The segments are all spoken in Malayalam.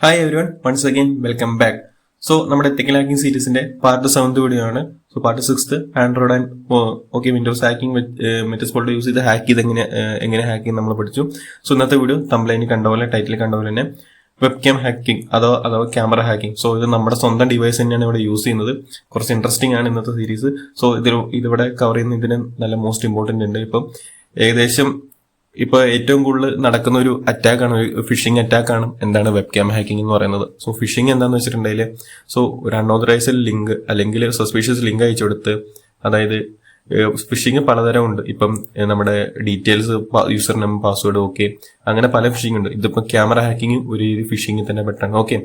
Hi everyone, once again welcome back. So നമ്മുടെ എത്തിക്കൽ ഹാക്കിംഗ് സീരീസിന്റെ part 7 video. So part 6 Android and Windows hacking Metasploit use ചെയ്ത് ഹാക്ക് ചെയ്ത് എങ്ങനെ ഹാക്ക് ചെയ്ത് നമ്മൾ പഠിച്ചു. സോ ഇന്നത്തെ വീഡിയോ തംബ്ലൈനിൽ കണ്ട പോലെ, ടൈറ്റിൽ കണ്ട പോലെ തന്നെ വെബ് ക്യാം ഹാക്കിംഗ് അഥവാ ക്യാമറ ഹാക്കിംഗ്. സോ ഇത് നമ്മുടെ സ്വന്തം ഡിവൈസ് തന്നെയാണ് ഇവിടെ യൂസ് ചെയ്യുന്നത്. കുറച്ച് ഇൻട്രസ്റ്റിംഗ് ആണ് ഇന്നത്തെ സീരീസ്. സോ ഇതിവിടെ കവർ ചെയ്യുന്ന ഇതിന് നല്ല മോസ്റ്റ് ഇമ്പോർട്ടന്റ് ഉണ്ട്. ഇപ്പം ഏകദേശം ഏറ്റവും കൂടുതൽ നടക്കുന്ന ഒരു അറ്റാക്കാണ്, ഫിഷിംഗ് അറ്റാക്കാണ് എന്താണ് വെബ് ക്യാം ഹാക്കിംഗ് എന്ന് പറയുന്നത്. സോ ഫിഷിംഗ് എന്താണെന്ന് വെച്ചിട്ടുണ്ടെങ്കിൽ, സോ ഒരു അൺഓതറൈസ്ഡ് ലിങ്ക് അല്ലെങ്കിൽ സസ്പീഷ്യസ് ലിങ്ക് അയച്ചു കൊടുത്ത്, അതായത് ഫിഷിംഗ് പലതരം ഉണ്ട്. ഇപ്പം നമ്മുടെ details, user name, password, okay, അങ്ങനെ പല ഫിഷിംഗ് ഉണ്ട്. ഇതിപ്പോ ക്യാമറ ഹാക്കിംഗ് ഒരു രീതി ഫിഷിംഗിൽ തന്നെ പെട്ടാണ്. ഓക്കെ,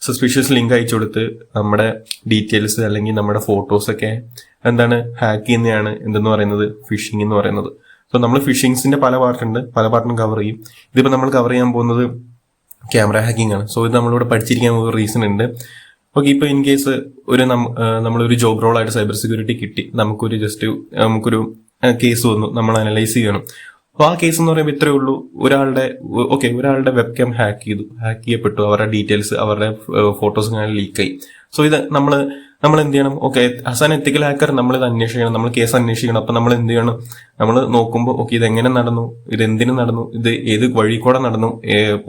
സസ്പീഷ്യസ് ലിങ്ക് അയച്ചു കൊടുത്ത് നമ്മുടെ ഡീറ്റെയിൽസ് അല്ലെങ്കിൽ നമ്മുടെ ഫോട്ടോസ് ഒക്കെ എന്താണ് ഹാക്ക് ചെയ്യുന്നതാണ് എന്തെന്ന് പറയുന്നത് ഫിഷിംഗ് എന്ന് പറയുന്നത്. സോ നമ്മൾ ഫിഷിംഗ്സിന്റെ പല പാർട്ടുണ്ട്, പല പാർട്ടും കവർ ചെയ്യും. ഇതിപ്പോ നമ്മൾ കവർ ചെയ്യാൻ പോകുന്നത് ക്യാമറ ഹാക്കിംഗ് ആണ്. സോ ഇത് നമ്മളിവിടെ പഠിച്ചിരിക്കാൻ ഒരു റീസൺ ഉണ്ട്. ഓക്കെ, ഇപ്പൊ ഇൻ കേസ് നമ്മളൊരു ജോബ് റോൾ ആയിട്ട് സൈബർ സെക്യൂരിറ്റി കിട്ടി, നമുക്കൊരു കേസ് വന്നു, നമ്മൾ അനലൈസ് ചെയ്യണം. അപ്പൊ ആ കേസ് എന്ന് പറയുമ്പോൾ ഇത്രയേ ഉള്ളൂ. ഒരാളുടെ വെബ് ക്യാം ഹാക്ക് ചെയ്യപ്പെട്ടു, അവരുടെ ഡീറ്റെയിൽസ്, അവരുടെ ഫോട്ടോസ് ഇങ്ങനെ ലീക്കായി. സോ ഇത് നമ്മൾ എന്ത് ചെയ്യണം? Okay, as an ethical hacker നമ്മൾ ഇത് അന്വേഷിക്കണം, നമ്മൾ കേസ് അന്വേഷിക്കണം. അപ്പൊ നമ്മൾ എന്ത് ചെയ്യണം? നമ്മൾ നോക്കുമ്പോൾ ഓക്കെ, ഇത് എങ്ങനെ നടന്നു, ഇത് എന്തിനു നടന്നു, ഇത് ഏത് വഴി കൂടെ നടന്നു,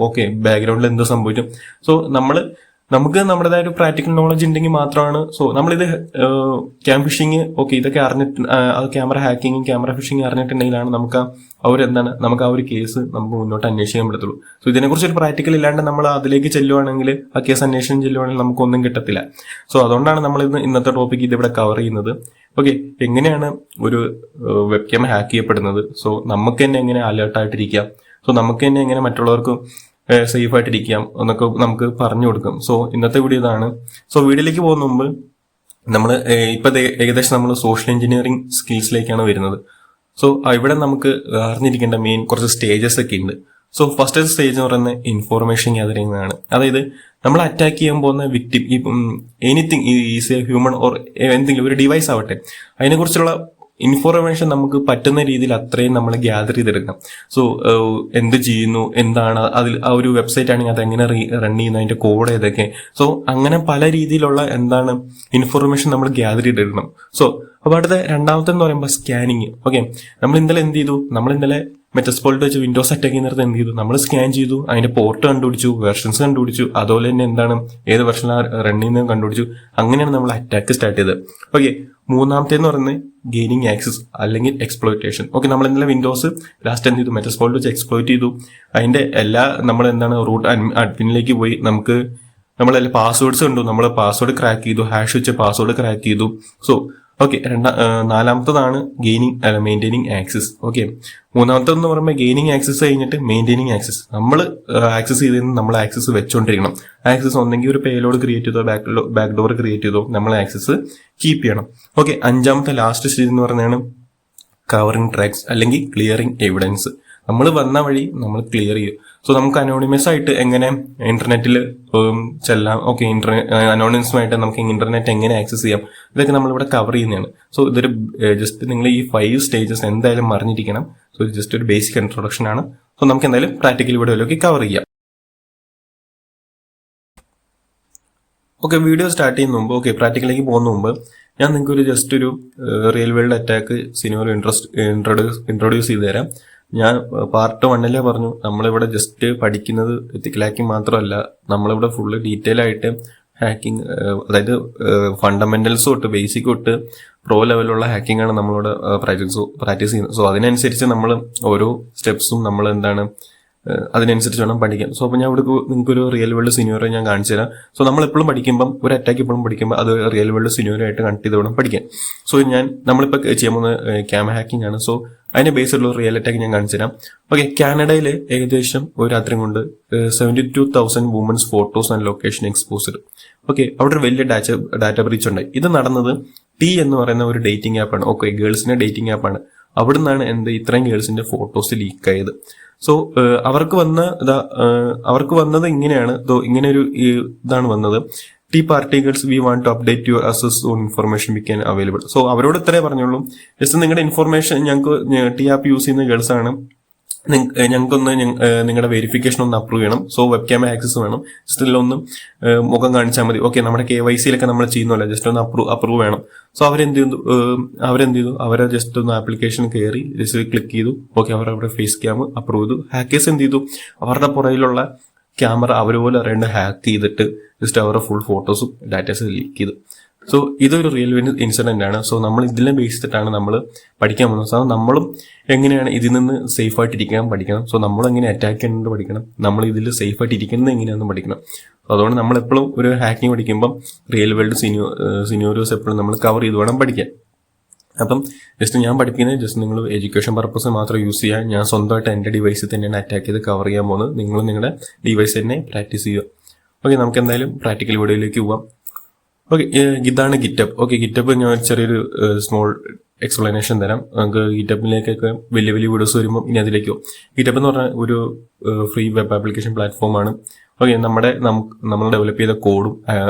ഓക്കെ, ബാക്ക്ഗ്രൗണ്ടിൽ എന്ത് സംഭവിക്കും. സോ നമുക്ക് നമ്മുടേതായ ഒരു പ്രാക്ടിക്കൽ നോളജ് ഉണ്ടെങ്കിൽ മാത്രമാണ്. സോ നമ്മളിത് ക്യാം ഫിഷിംഗ്, ഓക്കെ, ഇതൊക്കെ അറിഞ്ഞിട്ട്, അത് ക്യാമറ ഹാക്കിങ്ങും ക്യാമറ ഫിഷിംഗ് അറിഞ്ഞിട്ടുണ്ടെങ്കിലാണ് നമുക്ക് ആ ഒരു കേസ് നമുക്ക് മുന്നോട്ട് അന്വേഷിക്കാൻ പറ്റത്തുള്ളൂ. സോ ഇതിനെക്കുറിച്ച് ഒരു പ്രാക്ടിക്കൽ ഇല്ലാണ്ട് നമ്മൾ അതിലേക്ക് ചെല്ലുവാണെങ്കിൽ, ആ കേസ് അന്വേഷണം ചെല്ലുവാണെങ്കിൽ നമുക്കൊന്നും കിട്ടത്തില്ല. സോ അതുകൊണ്ടാണ് നമ്മൾ ഇന്നത്തെ ടോപ്പിക് ഇതിവിടെ കവർ ചെയ്യുന്നത്. ഓക്കെ, എങ്ങനെയാണ് ഒരു വെബ് ക്യാം ഹാക്ക് ചെയ്യപ്പെടുന്നത്, സോ നമുക്ക് തന്നെ എങ്ങനെ അലേർട്ടായിട്ടിരിക്കാം, സോ നമുക്ക് തന്നെ എങ്ങനെ മറ്റുള്ളവർക്ക് സേഫ് ആയിട്ടിരിക്കാം എന്നൊക്കെ നമുക്ക് പറഞ്ഞു കൊടുക്കും. സോ ഇന്നത്തെ വീഡിയോ ഇതാണ്. സോ വീഡിയോയിലേക്ക് പോകുന്ന മുമ്പ് നമ്മൾ ഏകദേശം നമ്മൾ സോഷ്യൽ എഞ്ചിനീയറിംഗ് സ്കിൽസിലേക്കാണ് വരുന്നത്. സോ ഇവിടെ നമുക്ക് അറിഞ്ഞിരിക്കേണ്ട മെയിൻ കുറച്ച് സ്റ്റേജസ് ഒക്കെ ഉണ്ട്. സോ ഫസ്റ്റ് സ്റ്റേജ് എന്ന് പറയുന്നത് ഇൻഫോർമേഷൻ ഗ്യാതറിംഗ് ആണ്. അതായത് നമ്മൾ അറ്റാക്ക് ചെയ്യാൻ പോകുന്ന victim, anything is A human or എന്തെങ്കിലും ഒരു ഡിവൈസ് ആവട്ടെ, അതിനെക്കുറിച്ചുള്ള ഇൻഫോർമേഷൻ നമുക്ക് പറ്റുന്ന രീതിയിൽ അത്രയും നമ്മൾ ഗ്യാദർ ചെയ്തെടുക്കാം. സോ എന്ത് ചെയ്യുന്നു, എന്താണ് അതിൽ, ആ ഒരു വെബ്സൈറ്റ് ആണെങ്കിൽ അത് എങ്ങനെ റൺ ചെയ്യുന്നു, അതിന്റെ കോഡ് ഏതൊക്കെ, സോ അങ്ങനെ പല രീതിയിലുള്ള ഇൻഫോർമേഷൻ നമ്മൾ ഗ്യാദർ ചെയ്തെടുക്കണം. സോ അപ്പൊ അടുത്ത രണ്ടാമത്തെ എന്ന് പറയുമ്പോൾ സ്കാനിങ്. ഓക്കെ, നമ്മൾ ഇന്നലെ മെറ്റസ്പോൾട്ട് വെച്ച് വിൻഡോസ് അറ്റാക്ക് ചെയ്യുന്നിടത്ത് എന്ത് ചെയ്തു? നമ്മൾ സ്കാൻ ചെയ്തു, അതിന്റെ പോർട്ട് കണ്ടുപിടിച്ചു, വെർഷൻസ് കണ്ടുപിടിച്ചു, അതുപോലെ തന്നെ എന്താണ് ഏത് വെർഷനാണ് റൺ ചെയ്യുന്നത് കണ്ടുപിടിച്ചു. അങ്ങനെയാണ് നമ്മൾ അറ്റാക്ക് സ്റ്റാർട്ട് ചെയ്തത്. ഓക്കെ, മൂന്നാമത്തെ എന്ന് പറയുന്നത് ഗെയിനിങ് ആക്സസ് അല്ലെങ്കിൽ എക്സ്പ്ലോയിറ്റേഷൻ. ഓക്കെ, നമ്മൾ ഇന്നലെ വിൻഡോസ് ലാസ്റ്റ് എന്ത് ചെയ്തു? മെറ്റസ്പോൾട്ട് വെച്ച് എക്സ്പ്ലോയിറ്റ് ചെയ്തു. അതിന്റെ നമ്മൾ റൂട്ട് അഡ്മിനിലേക്ക് പോയി, നമ്മളെല്ലാം പാസ്വേഡ്സ് കണ്ടു, നമ്മൾ പാസ്വേഡ് ക്രാക്ക് ചെയ്തു, ഹാഷ് വെച്ച് പാസ്വേഡ് ക്രാക്ക് ചെയ്തു. സോ ഓക്കെ, നാലാമത്തതാണ് മെയിൻറ്റെയിനിങ് ആക്സസ്. ഓക്കെ, മൂന്നാമത്തെന്ന് പറയുമ്പോൾ ഗെയിനിങ് ആക്സസ് കഴിഞ്ഞിട്ട് മെയിൻറ്റെയിനിങ് ആക്സസ്. നമ്മൾ ആക്സസ് ചെയ്തതിന് നമ്മൾ ആക്സസ് വെച്ചോണ്ടിരിക്കണം. ആക്സസ് ഒന്നെങ്കിൽ ഒരു പേലോഡ് ക്രിയേറ്റ് ചെയ്തോ, ബാക്ക് ഡോർ ക്രിയേറ്റ് ചെയ്തോ നമ്മൾ ആക്സസ് കീപ്പ് ചെയ്യണം. ഓക്കെ, അഞ്ചാമത്തെ ലാസ്റ്റ് സ്റ്റേജ് എന്ന് പറയുന്നതാണ് കവറിംഗ് ട്രാക്സ് അല്ലെങ്കിൽ ക്ലിയറിംഗ് എവിഡൻസ്. നമ്മൾ വന്ന വഴി നമ്മൾ ക്ലിയർ ചെയ്യും. സോ നമുക്ക് അനോണിമസ് ആയിട്ട് എങ്ങനെ ഇന്റർനെറ്റിൽ ചെല്ലാം, ഓക്കെ, അനോണിമസുമായിട്ട് നമുക്ക് ഇന്റർനെറ്റ് എങ്ങനെ ആക്സസ് ചെയ്യാം, ഇതൊക്കെ നമ്മളിവിടെ കവർ ചെയ്യുന്നതാണ്. സോ ഇതൊരു ജസ്റ്റ് നിങ്ങൾ ഈ 5 സ്റ്റേജസ് എന്തായാലും അറിഞ്ഞിരിക്കണം. സോ ഇത് ജസ്റ്റ് ഒരു ബേസിക് ഇൻട്രൊഡക്ഷൻ ആണ്. സോ നമുക്ക് എന്തായാലും പ്രാക്ടിക്കൽ വീഡിയോയിലേക്ക് കവർ ചെയ്യാം. ഓക്കെ, വീഡിയോ സ്റ്റാർട്ട് ചെയ്യുന്ന മുമ്പ്, ഓക്കെ, പ്രാക്ടിക്കലിലേക്ക് പോകുന്ന മുമ്പ് ഞാൻ നിങ്ങൾക്ക് ജസ്റ്റ് ഒരു real world attack cinema introduce ചെയ്ത് തരാം. ഞാൻ പാർട്ട് 1 പറഞ്ഞു, നമ്മളിവിടെ ജസ്റ്റ് പഠിക്കുന്നത് എത്തിക്കൽ ഹാക്കിംഗ് മാത്രമല്ല, നമ്മളിവിടെ ഫുള്ള് ഡീറ്റെയിൽ ആയിട്ട് ഹാക്കിംഗ്, അതായത് ഫണ്ടമെന്റൽസ് തൊട്ട് ബേസിക് തൊട്ട് പ്രോ ലെവലുള്ള ഹാക്കിംഗ് ആണ് നമ്മളിവിടെ പ്രാക്ടീസ് ചെയ്യുന്നത്. സോ അതിനനുസരിച്ച് നമ്മൾ ഓരോ സ്റ്റെപ്സും നമ്മൾ അതിനനുസരിച്ച് വേണം പഠിക്കാൻ. സോ അപ്പോൾ ഞാൻ ഇവിടെ നിങ്ങൾക്കൊരു റിയൽ വേൾഡ് സിനിമ ഞാൻ കാണിച്ചു തരാം. സോ നമ്മൾ എപ്പോഴും പഠിക്കുമ്പോൾ, ഒരു അറ്റാക്ക് എപ്പോഴും പഠിക്കുമ്പോൾ അത് റിയൽ വേൾഡ് സിനിമയായിട്ട് കണക്ട് ചെയ്ത് വേണം പഠിക്കാൻ. സോ നമ്മളിപ്പോൾ ചെയ്യാൻ പോകുന്നത് ക്യാമറ ഹാക്കിംഗ് ആണ്. സോ അതിന്റെ ബേസിലുള്ള റിയൽ അറ്റാക്ക് ഞാൻ കാണിച്ചു തരാം. ഓക്കെ, കാനഡയിൽ ഏകദേശം ഒരു രാത്രി കൊണ്ട് 72,000 women's photos and location exposed. Okay, അവിടെ ഒരു വലിയ ഡാറ്റ ബ്രീച്ച് ഉണ്ടായി. ഇത് നടന്നത് ടി എന്ന് പറയുന്ന ഒരു ഡേറ്റിംഗ് ആപ്പാണ്. ഓക്കെ, ഗേൾസിന്റെ ഡേറ്റിംഗ് ആപ്പാണ്. അവിടെ നിന്നാണ് ഇത്രയും ഗേൾസിന്റെ ഫോട്ടോസ് ലീക്ക് ആയത്. സോ അവർക്ക് വന്നത് ഇങ്ങനെയാണ്, ഇങ്ങനെ ഒരു ഇതാണ് വന്നത്. Tea particles we want to update your access on information we can available. So അവരോട് ഇത്രേ പറഞ്ഞുള്ളൂ, ജസ്റ്റ് നിങ്ങളുടെ ഇൻഫർമേഷൻ, ഞങ്ങൾക്ക് ടി ആപ്പ് യൂസ് ചെയ്യുന്ന ഗേൾസ് ആണ്, ഞങ്ങൾക്കൊന്ന് നിങ്ങളുടെ വെരിഫിക്കേഷൻ ഒന്ന് അപ്രൂവ് ചെയ്യണം. സോ വെബ് ക്യാമറ ആക്സസ് വേണം. ജസ്റ്റ് ഒന്ന് മുഖം കാണിച്ചാൽ മതി. ഓക്കെ, നമ്മുടെ KYC-യിലൊക്കെ നമ്മൾ ചെയ്യുന്നല്ലോ, ജസ്റ്റ് ഒന്ന് അപ്രൂവ് വേണം. സോ അവരെന്ത് ചെയ്തു അവരെ ജസ്റ്റ് ഒന്ന് ആപ്ലിക്കേഷൻ കയറി ജസ്റ്റ് ക്ലിക്ക് ചെയ്തു. ഓക്കെ, അവരുടെ ഫേസ് ക്യാം അപ്രൂവ് ചെയ്തു. ഹാക്കേഴ്സ് എന്ത് ചെയ്തു, അവരുടെ പുറയിലുള്ള ക്യാമറ അവർ പോലും അറിയാണ്ട് ഹാക്ക് ചെയ്തിട്ട് ജസ്റ്റ് അവരുടെ ഫുൾ ഫോട്ടോസും ഡാറ്റാസും ലീക്ക് ചെയ്തു. സോ ഇതൊരു റിയൽ ഇൻസിഡന്റ് ആണ്. സോ നമ്മൾ ഇതിനെ ബേസ് ചെയ്തിട്ടാണ് നമ്മൾ പഠിക്കാൻ പോകുന്നത്. സോ നമ്മളും എങ്ങനെയാണ് ഇതിൽ നിന്ന് സേഫ് ആയിട്ട് ഇരിക്കാൻ പഠിക്കണം. സോ നമ്മൾ എങ്ങനെ അറ്റാക്ക് ചെയ്യുന്നത് പഠിക്കണം, നമ്മൾ ഇതിൽ സേഫ് ആയിട്ട് ഇരിക്കുന്നത് എങ്ങനെയാണെന്ന് പഠിക്കണം. അതുകൊണ്ട് നമ്മൾ എപ്പോഴും ഒരു ഹാക്കിങ് പഠിക്കുമ്പം റിയൽ വേൾഡ് സിനോറിയോസ് എപ്പോഴും നമ്മൾ കവർ ചെയ്ത് വേണം പഠിക്കാൻ. അപ്പം ജസ്റ്റ് ഞാൻ പഠിപ്പിക്കുന്നത് ജസ്റ്റ് നിങ്ങൾ എഡ്യൂക്കേഷൻ പർപ്പസ് മാത്രം യൂസ് ചെയ്യാൻ. ഞാൻ സ്വന്തമായിട്ട് എൻ്റെ ഡിവൈസിൽ തന്നെയാണ് അറ്റാക്ക് ചെയ്ത് കവർ ചെയ്യാൻ പോകുന്നത്. നിങ്ങൾ നിങ്ങളുടെ ഡിവൈസ് തന്നെ പ്രാക്ടീസ് ചെയ്യുക. ഓക്കെ, നമുക്ക് എന്തായാലും പ്രാക്ടിക്കൽ വീഡിയോയിലേക്ക് പോവാം. ഓക്കെ, ഇതാണ് ഗിറ്റബ്. ഓക്കെ, ഗിറ്റബ് ഞാൻ ചെറിയൊരു സ്മോൾ എക്സ്പ്ലനേഷൻ തരാം. നമുക്ക് ഗിറ്റബിലേക്കൊക്കെ വലിയ വീഡിയോസ് വരുമ്പോൾ ഇനി അതിലേക്ക് പോകും. ഗിറ്റബ് എന്ന് പറഞ്ഞാൽ ഒരു ഫ്രീ വെബ് ആപ്ലിക്കേഷൻ പ്ലാറ്റ്ഫോമാണ്. ഓക്കെ, നമ്മൾ ഡെവലപ്പ് ചെയ്ത കോഡും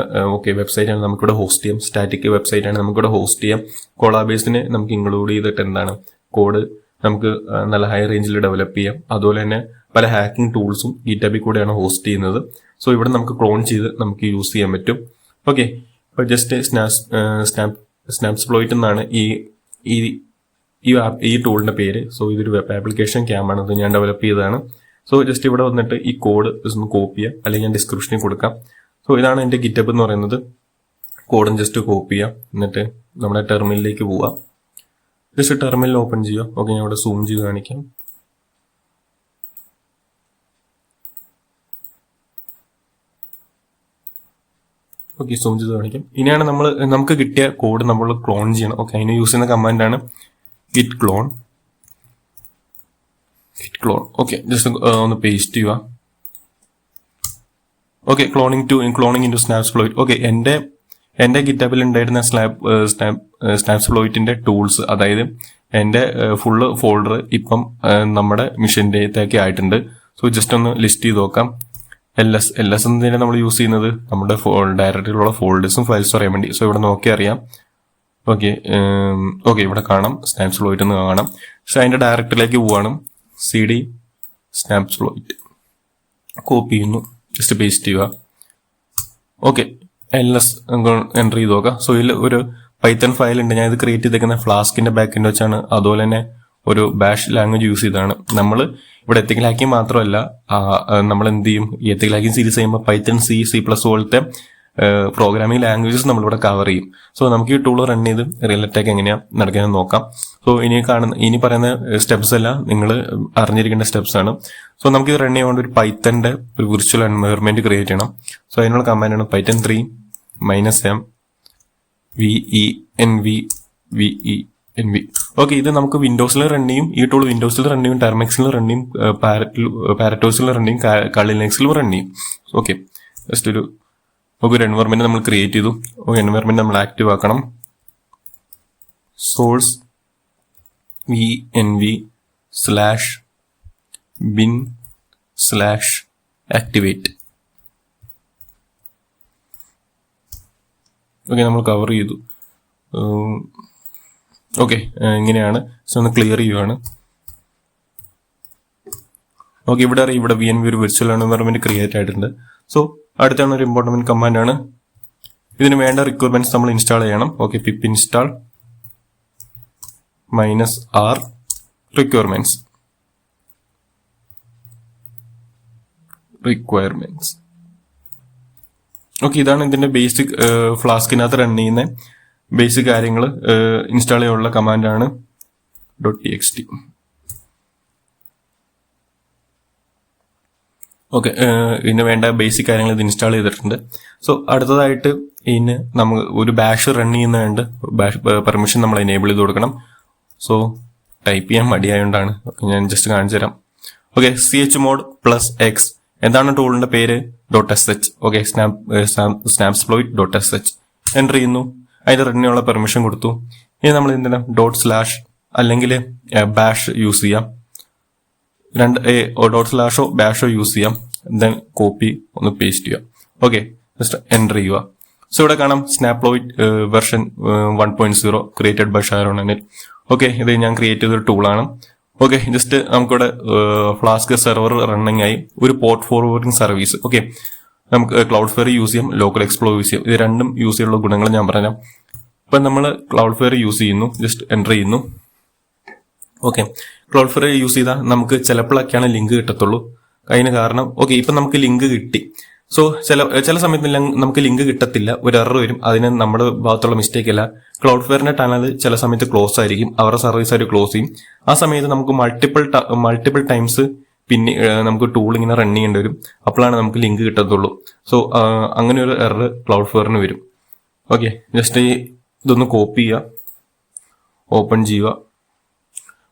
ഓക്കെ വെബ്സൈറ്റാണ് നമുക്കിവിടെ ഹോസ്റ്റ് ചെയ്യാം. സ്റ്റാറ്റിക് വെബ്സൈറ്റാണ് നമുക്കിവിടെ ഹോസ്റ്റ് ചെയ്യാം. കോളാബേസിനെ നമുക്ക് ഇൻക്ലൂഡ് ചെയ്തിട്ട് എന്താണ് കോഡ് നമുക്ക് നല്ല ഹൈ റേഞ്ചിൽ ഡെവലപ്പ് ചെയ്യാം. അതുപോലെ തന്നെ പല ഹാക്കിംഗ് ടൂൾസും ഗിറ്റബിൽ കൂടെയാണ് ഹോസ്റ്റ് ചെയ്യുന്നത്. സോ ഇവിടെ നമുക്ക് ക്ലോൺ ചെയ്ത് നമുക്ക് യൂസ് ചെയ്യാൻ പറ്റും. ഓക്കെ, ഇപ്പോൾ ജസ്റ്റ് സ്നാപ്സ്പ്ലോയിറ്റ് എന്നാണ് ഈ ടൂളിന്റെ പേര്. സോ ഇതൊരു വെബ് ആപ്ലിക്കേഷൻ ക്യാമാണ്, അത് ഞാൻ ഡെവലപ്പ് ചെയ്തതാണ്. സോ ജസ്റ്റ് ഇവിടെ വന്നിട്ട് ഈ കോഡ് ഒന്ന് കോപ്പി ചെയ്യാം, അല്ലെങ്കിൽ ഞാൻ ഡിസ്ക്രിപ്ഷനിൽ കൊടുക്കാം. സോ ഇതാണ് എൻ്റെ ഗിറ്റബ് എന്ന് പറയുന്നത്. കോഡും ജസ്റ്റ് കോപ്പി ചെയ്യാം, എന്നിട്ട് നമ്മുടെ ടെർമിനലിലേക്ക് പോവാം. ജസ്റ്റ് ടെർമിനൽ ഓപ്പൺ ചെയ്യുക. ഓക്കെ, ഞാൻ ഇവിടെ സൂം ചെയ്ത് കാണിക്കാം. ഓക്കെ, സൂം ചെയ്ത് കാണിക്കാം. ഇനിയാണ് നമുക്ക് കിട്ടിയ കോഡ് നമ്മൾ ക്ലോൺ ചെയ്യണം. ഓക്കെ, അതിന് യൂസ് ചെയ്യുന്ന കമാൻഡാണ് git clone. ഓക്കെ, ജസ്റ്റ് ഒന്ന് പേസ്റ്റ് ചെയ്യുക. Okay, cloning into Snapsploit. Okay, എൻ്റെ ഗിറ്റബിൽ ഉണ്ടായിരുന്ന സ്നാപ്സ്പ്ലോയിറ്റിന്റെ ടൂൾസ്, അതായത് എൻ്റെ ഫുള്ള് ഫോൾഡർ ഇപ്പം നമ്മുടെ മിഷൻ്റെത്തേക്ക് ആയിട്ടുണ്ട്. സോ ജസ്റ്റ് ഒന്ന് ലിസ്റ്റ് ചെയ്ത് നോക്കാം. LS എന്നതിനെ നമ്മൾ യൂസ് ചെയ്യുന്നത് നമ്മുടെ ഡയറക്ടറിയിലുള്ള ഫോൾഡേഴ്സും ഫയൽസും അറിയാൻ വേണ്ടി. സോ ഇവിടെ നോക്കി അറിയാം. ഓക്കെ, ഇവിടെ കാണാം സ്നാപ്സ്പ്ലോയിറ്റ് എന്ന് കാണാം. പക്ഷെ അതിന്റെ ഡയറക്ടറിയിലേക്ക് പോവാണ്. CD സ്നാപ്സ്പ്ലോയിറ്റ് കോപ്പി ചെയ്യുന്നു, ജസ്റ്റ് പേസ്റ്റ് ചെയ്യുക. ഓക്കെ, LS എൻ്റർ ചെയ്ത് നോക്കാം. സോ ഇതിൽ ഒരു പൈത്തൺ ഫയൽ ഉണ്ട്. ഞാൻ ഇത് ക്രിയേറ്റ് ചെയ്തേക്കുന്ന ഫ്ലാസ്കിന്റെ ബാക്കെൻഡ് വെച്ചാണ്. അതുപോലെ തന്നെ ഒരു ബാഷ് ലാംഗ്വേജ് യൂസ് ചെയ്താണ്. നമ്മൾ ഇവിടെ എത്തിക്കൽ ഹാക്കിംഗ് മാത്രമല്ല, നമ്മൾ എന്ത് ചെയ്യും, ഈ എത്തിക്കൽ ഹാക്കിംഗ് സീരീസ് ചെയ്യുമ്പോൾ പൈത്തൺ, C++ പോലത്തെ പ്രോഗ്രാമിംഗ് ലാംഗ്വേജസ് നമ്മളിവിടെ കവർ ചെയ്യും. സോ നമുക്ക് ഈ ടൂൾ റൺ ചെയ്ത് റിയൽ അറ്റാക്ക് എങ്ങനെയാണ് നടക്കുന്നത് നോക്കാം. സോ ഇനി പറയുന്ന സ്റ്റെപ്സ് എല്ലാം നിങ്ങൾ അറിഞ്ഞിരിക്കേണ്ട സ്റ്റെപ്സ് ആണ്. സോ നമുക്ക് ഇത് റൺ ചെയ്യാൻ ഒരു പൈത്തന്റെ ഒരു വിർച്വൽ എൻവയറൺമെന്റ് ക്രിയേറ്റ് ചെയ്യണം. സോ അതിനുള്ള കമാൻഡാണ് python 3 -m venv. ഓക്കെ, ഇത് നമുക്ക് വിൻഡോസിൽ റൺ ചെയ്യും. ഈ ടൂൾ വിൻഡോസിൽ റൺ ചെയ്യും, ടെർമിക്സിൽ റൺ ചെയ്യും, പാരറ്റോസിൽ റൺ ചെയ്യും, ലിനക്സിലും റൺ ചെയ്യും. ഓക്കെ, ജസ്റ്റ് ഒരു എൻവയറൺമെന്റ് നമ്മൾ ക്രിയേറ്റ് ചെയ്തു. എൻവയറൺമെന്റ് നമ്മൾ ആക്റ്റീവ് ആക്കണം. Source venv/bin/activate. ഓക്കെ, നമ്മൾ കവർ ചെയ്തു. ഓക്കെ, ഇങ്ങനെയാണ്. സോ ഒന്ന് ക്ലിയർ ചെയ്യുവാണ്. ഓക്കെ, ഇവിടെ venv ഒരു വിർച്വൽ എൻവയറൺമെന്റ് ക്രിയേറ്റ് ആയിട്ടുണ്ട്. സോ അടുത്താണ് ഒരു ഇമ്പോർട്ടൻറ്റ് കമാൻഡ് ആണ്. ഇതിന് വേണ്ട റിക്വയർമെന്റ്സ് നമ്മൾ ഇൻസ്റ്റാൾ ചെയ്യണം. Okay, pip install -r requirements. Okay, ഇതാണ് ഇതിന്റെ ബേസിക് ഫ്ലാസ്കിനകത്ത് റൺ ചെയ്യുന്ന ബേസിക് കാര്യങ്ങൾ ഇൻസ്റ്റാൾ ചെയ്യാനുള്ള കമാൻഡാണ് .txt. ഓക്കെ, ഇതിന് വേണ്ട ബേസിക് കാര്യങ്ങൾ ഇത് ഇൻസ്റ്റാൾ ചെയ്തിട്ടുണ്ട്. സോ അടുത്തതായിട്ട് ഇതിന് നമുക്ക് ഒരു ബാഷ് റൺ ചെയ്യുന്നുണ്ട്. ബാഷ് പെർമിഷൻ നമ്മൾ എനേബിൾ ചെയ്ത് കൊടുക്കണം. സോ ടൈപ്പ് ചെയ്യാൻ മടിയായതുകൊണ്ടാണ്. ഞാൻ ജസ്റ്റ് കാണിച്ചു തരാം. Okay, chmod +x. എന്താണ് ടൂളിന്റെ പേര്? .sh. ഓക്കെ, സ്നാപ്സ്പ്ലോയിറ്റ്.sh എൻ്റർ ചെയ്യുന്നു. അതിന്റെ റണ്ണിനുള്ള പെർമിഷൻ കൊടുത്തു. ഇനി നമ്മൾ എന്തിനാ ./ അല്ലെങ്കിൽ ബാഷ് യൂസ് ചെയ്യാം. ./ ബാഷോ യൂസ് ചെയ്യാം. ദെൻ കോപ്പി ഒന്ന് പേസ്റ്റ് ചെയ്യുക. ഓക്കെ, ജസ്റ്റ് എൻ്റർ ചെയ്യുക. സോ ഇവിടെ കാണാം Snapsploit version 1.0 created by Sharon Anil. Okay, ഇത് ഞാൻ ക്രിയേറ്റ് ചെയ്തൊരു ടൂളാണ്. ഓക്കെ, ജസ്റ്റ് നമുക്കിവിടെ ഫ്ലാസ്ക് സെർവർ റണ്ണിങ് ആയി, ഒരു പോർട്ട് ഫോർവേഡിംഗ് സർവീസ്. ഓക്കെ, നമുക്ക് ക്ലൗഡ് ഫെയർ യൂസ് ചെയ്യാം, ലോക്കൽ എക്സ്പ്ലോ യൂസ് ചെയ്യാം. ഇത് രണ്ടും യൂസ് ചെയ്യാനുള്ള ഗുണങ്ങൾ ഞാൻ പറയാം. ഇപ്പം നമ്മൾ ക്ലൗഡ് ഫെയർ യൂസ് ചെയ്യുന്നു, ജസ്റ്റ് എൻ്റർ ചെയ്യുന്നു. ഓക്കെ, ക്ലൗഡ് ഫെയർ യൂസ് ചെയ്താൽ നമുക്ക് ചിലപ്പോഴൊക്കെയാണ് ലിങ്ക് കിട്ടത്തുള്ളൂ. അതിന് കാരണം ഓക്കെ, ഇപ്പം നമുക്ക് ലിങ്ക് കിട്ടി. സോ ചില സമയത്ത് നമുക്ക് ലിങ്ക് കിട്ടത്തില്ല, ഒരു എറർ വരും. അതിന് നമ്മുടെ ഭാഗത്തുള്ള മിസ്റ്റേക്ക് അല്ല. ക്ലൗഡ് ഫെയറിന്റെ ടണൽ ചില സമയത്ത് ക്ലോസ് ആയിരിക്കും, അവരുടെ സർവീസ് അവർ ക്ലോസ് ചെയ്യും. ആ സമയത്ത് നമുക്ക് മൾട്ടിപ്പിൾ ടൈംസ് പിന്നെ നമുക്ക് ടൂൾ ഇങ്ങനെ റൺ ചെയ്യേണ്ടി വരും. അപ്പോഴാണ് നമുക്ക് ലിങ്ക് കിട്ടത്തുള്ളൂ. സോ അങ്ങനെ ഒരു എറർ ക്ലൗഡ് ഫെയറിന് വരും. ഓക്കെ, ജസ്റ്റ് ഇതൊന്ന് കോപ്പി ചെയ്യുക, ഓപ്പൺ ചെയ്യുക.